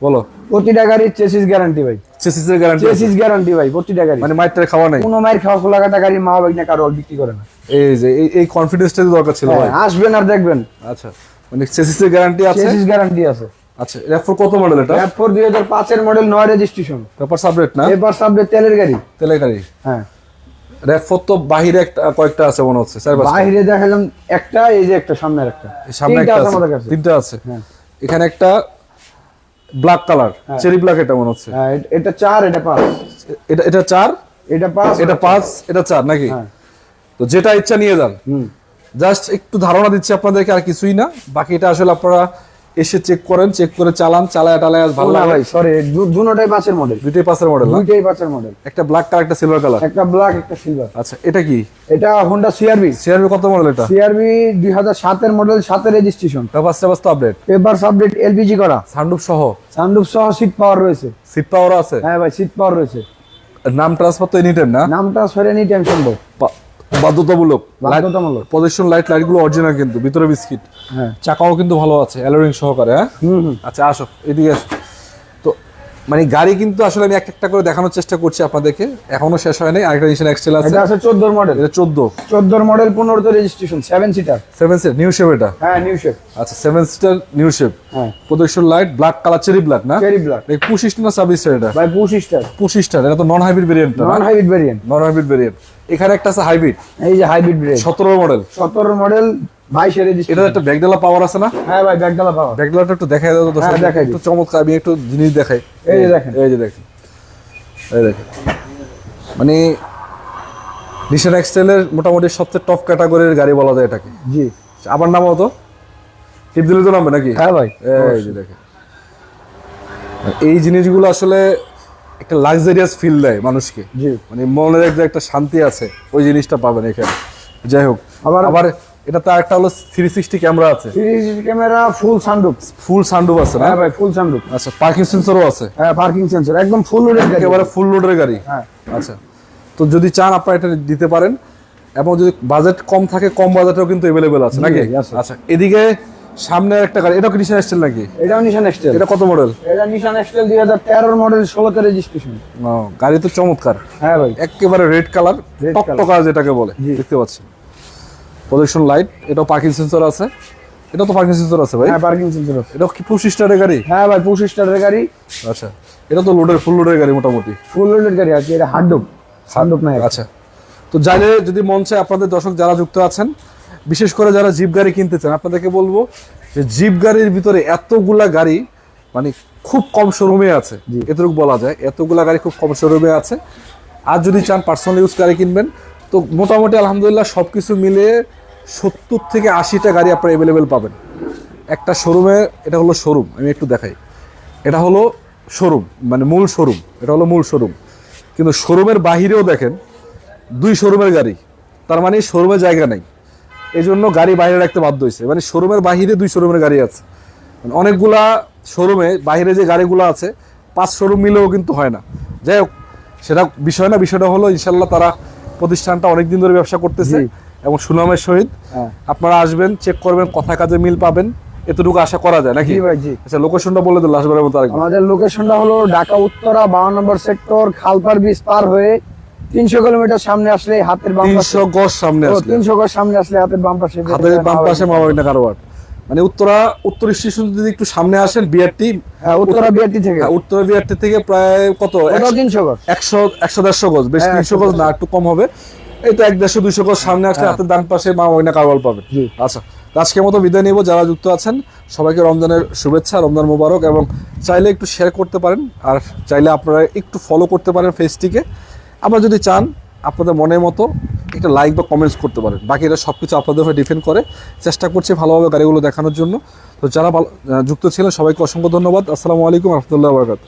বলো। প্রতিটা গাড়ির চেসিস গ্যারান্টি ভাই। চেসিসের গ্যারান্টি? চেসিস গ্যারান্টি ভাই, প্রতিটা গাড়ি। মানে মাইরটার খাওয়া নাই? কোনো মাইর খাওয়া, খোলা কাটা গাড়ি মা বাবা না কারো বিক্রি করে না। এই যে এই কনফিডেন্সটা দরকার ছিল ভাই। আসবেন আর দেখবেন। আচ্ছা, মানে চেসিসের গ্যারান্টি আছে? চেসিস গ্যারান্টি আছে। আচ্ছা, RAV4 কত মডেল এটা? RAV4 2005 এর মডেল, 9 রেজিস্ট্রেশন। পেপারস আপডেট না? পেপারস আপডেট, তেলের গাড়ি। তেলের গাড়ি। হ্যাঁ। RAV4 তো বাহিরে একটা কয়েকটা আছে মনে হচ্ছে, 4-5টা। বাহিরে দেখালাম একটা, এই যে একটা, সামনের একটা। সামনে একটা আছে, আমাদের কাছে 3টা আছে। হ্যাঁ। এখানে একটা ব্ল্যাক কালার, চেরি ব্ল্যাক, এটা মনে হচ্ছে। হ্যাঁ, এটা 4, এটা 5। এটা 4, এটা 5, এটা 5, এটা 4 নাকি? হ্যাঁ। তো যেটা ইচ্ছা নিয়ে যান। জাস্ট একটু ধারণা দিচ্ছি আপনাদেরকে, আর কিছুই না। বাকি এটা আসলে আপনারা এসে চেক করেন, চেক করে চালান, চালায় টালায় ভালো লাগে। ভাই সরি, দুটোটাই 5 এর মডেল। দুইটাই 5 এর মডেল না? দুইটাই 5 এর মডেল। একটা ব্ল্যাক কালার, একটা সিলভার কালার। একটা ব্ল্যাক, একটা সিলভার। আচ্ছা, এটা কি? এটা হোন্ডা সিআরভি। সিআরভি কত মডেল এটা? সিআরভি 2007 এর মডেল, 7 রেজিস্ট্রেশন। পেপারস তো আপডেট? পেপারস আপডেট, এলপিজি করা। সানরুফ সহ? সানরুফ সহ, সিট পাওয়ার রয়েছে। সিট পাওয়ার আছে? হ্যাঁ ভাই, সিট পাওয়ার রয়েছে। নাম ট্রান্সফার তো এনি টাইম না? নাম ট্রান্সফার এনি টাইম সম্ভব। বাধ্যতামূলক। বাধ্যতামূলক। পজিশন লাইট গুলো অরিজিনাল কিন্তু, ভিতরে বিস্কিট। হ্যাঁ। চাকাও কিন্তু ভালো আছে, অ্যালোরিং সহকারে। হ্যাঁ। আচ্ছা, আসো এদিকে আসো। তো মানে গাড়ি কিন্তু আসলে আমি একটা করে দেখানোর চেষ্টা করছি আপনাদেরকে, এখনো শেষ হয় নাই। আরেকটা নিশান এক্সটেল আছে। এটা আছে 14 মডেল। এটা 14 model, 15 registration, 7 seater. 7 seater new shape এটা? হ্যাঁ, নিউ শেপ। আচ্ছা, 7 সিটার নিউ শেপ। হ্যাঁ। প্রদর্শন light, black colour, cherry black না? Cherry black. এই পুশ স্টার না সাব স্টার এটা? ভাই পুশ স্টার। Push start. এটা তো নন হাইব্রিড ভেরিয়েন্ট না? Non hybrid variant. Non hybrid variant. এখানে একটা আছে হাইব্রিড। এই যে hybrid variant, 17 model. 17 model, 22 registration. এটা একটা ব্যাকডালা পাওয়ার আছে না? হ্যাঁ ভাই, ব্যাকডালা পাওয়ার। ব্যাকডালাটা একটু দেখাই দাও তো। হ্যাঁ, দেখাই দিই। একটু চমৎকার, আমি একটু জিনিস দেখাই। এই যে দেখেন, এই যে দেখেন, এই দেখেন। মানে নিশান এক্সটেলের মোটামুটি সবচেয়ে টপ ক্যাটাগরির গাড়ি বলা যায় এটাকে। জি। আবার নাম হতো টিপ দিলে তো নামবে নাকি? হ্যাঁ ভাই। এই যে দেখেন, এই জিনিসগুলো আসলে একটা লাক্সারিয়াস ফিল দেয় মানুষকে। জি। মানে মনের একটা শান্তি আছে, ওই জিনিসটা পাবেন এখানে। যাই হোক, আবার এটা তো একটা হলো 360 ক্যামেরা আছে। 360 ক্যামেরা, ফুল সানরুফ। ফুল সানরুফ আছে না? হ্যাঁ ভাই, ফুল সানরুফ। আচ্ছা, পার্কিং সেন্সরও আছে? হ্যাঁ, পার্কিং সেন্সর, একদম ফুল লোডেড গাড়ি। একেবারে ফুল লোডের গাড়ি। হ্যাঁ। আচ্ছা, তো যদি চান আপনারা এটা দিতে পারেন, এবং যদি বাজেট কম থাকে, কম বাজেটেও কিন্তু अवेलेबल আছে নাকি? আছে। আচ্ছা, এদিকে সামনে একটা গাড়ি, এটা কি নিশান এক্সটেল নাকি? এটাও নিশান এক্সটেল। এটা কত মডেল? এটা নিশান এক্সটেল 2013 মডেল, 16 রেজিস্ট্রেশন। গাড়ি তো চমৎকার। হ্যাঁ ভাই, একেবারে রেড কালার, Red টকটকা যেটাকে বলে, দেখতে পাচ্ছেন। প্রজেকশন লাইট, এটাও পার্কিং সেন্সর আছে। এটা তো পার্কিং সেন্সর আছে ভাই? হ্যাঁ, পার্কিং সেন্সর আছে। এটা কি পুশ স্টারের গাড়ি? হ্যাঁ ভাই, পুশ স্টারের গাড়ি। আচ্ছা, এটা তো ফুল লোডের গাড়ি মোটামুটি। ফুল লোডেড গাড়ি আছে, এটা হার্ডডপ, সানরুফ নাই। আচ্ছা, তো যাইলে যদি মন চায়, আপনাদের দর্শক যারা যুক্ত আছেন, বিশেষ করে যারা জিপ গাড়ি কিনতে চান, আপনাদেরকে বলবো যে জিপ গাড়ির ভিতরে এতগুলা গাড়ি মানে খুব কম শোরুমে আছে, এতটুকু বলা যায়। এতগুলা গাড়ি খুব কম শোরুমে আছে। আর যদি চান পার্সোনাল ইউজ গাড়ি কিনবেন, তো মোটামুটি আলহামদুলিল্লাহ সব কিছু মিলিয়ে 70 থেকে 80টা গাড়ি আপনারা অ্যাভেলেবেল পাবেন একটা শোরুমে। এটা হলো শোরুম, আমি একটু দেখাই। এটা হলো শোরুম, মানে মূল শোরুম। এটা হলো মূল শোরুম, কিন্তু শোরুমের বাহিরেও দেখেন 2 শোরুমের গাড়ি। তার মানে শোরুমে জায়গা নেই, এই জন্য গাড়ি বাইরে রাখতে বাধ্য হয়েছে। মানে শোরুমের বাহিরে 2 শোরুমের গাড়ি আছে, মানে অনেকগুলা শোরুমে বাইরে যে গাড়িগুলো আছে 5 শোরুম মিলেও কিন্তু হয় না। যাই হোক, সেটা বিষয় না, বিষয়টা হলো ইনশাল্লাহ তারা প্রতিষ্ঠানটা অনেকদিন ধরে ব্যবসা করতেছে এবং সুনামের সহিত। আপনারা আসবেন, চেক করবেন, কথা কাজে মিল পাবেন, এতটুকু আশা করা যায় নাকি? আচ্ছা, লোকেশনটা বলে দিন লাস্টবারের মতো আরেকবার। আমাদের লোকেশনটা হলো ঢাকা উত্তরা 52 নম্বর সেক্টর, খালপার ব্রিজ পার হয়ে 300 কিলোমিটার সামনে আসলে হাতের বাম পাশে, 300 গজ সামনে আসলে, 300 গজ সামনে আসলে হাতের বাম পাশে, মা ময়না কারওয়ার। মানে উত্তর স্টেশন যদি একটু সামনে আসেন, বিআরটি, উত্তরা বিআরটি থেকে, উত্তর বিআরটি থেকে প্রায় কত 300 গজ, 100-150 গজ, বেশ 300 গজ না, একটু কম হবে। এই তো 150-200 গজ সামনে আসলে হাতের ডান পাশে মা ময়না কারওয়ার পাবেন। আচ্ছা, আজকের মতো বিদায় নিব। যারা যুক্ত আছেন সবাইকে রমজানের শুভেচ্ছা, রমজান মোবারক। এবং চাইলে একটু শেয়ার করতে পারেন, আর চাইলে আপনারা একটু ফলো করতে পারেন পেজটিকে। আপনারা যদি চান আপনাদের মনের মতো একটা লাইক বা কমেন্টস করতে পারেন, বাকি এটা সব কিছু আপনাদের উপরে ডিপেন্ড করে। চেষ্টা করছি ভালোভাবে গাড়িগুলো দেখানোর জন্য। তো যারা যুক্ত ছিলেন সবাইকে অসংখ্য ধন্যবাদ। আসসালামু আলাইকুম রহমতুল্লাহ বরকাত।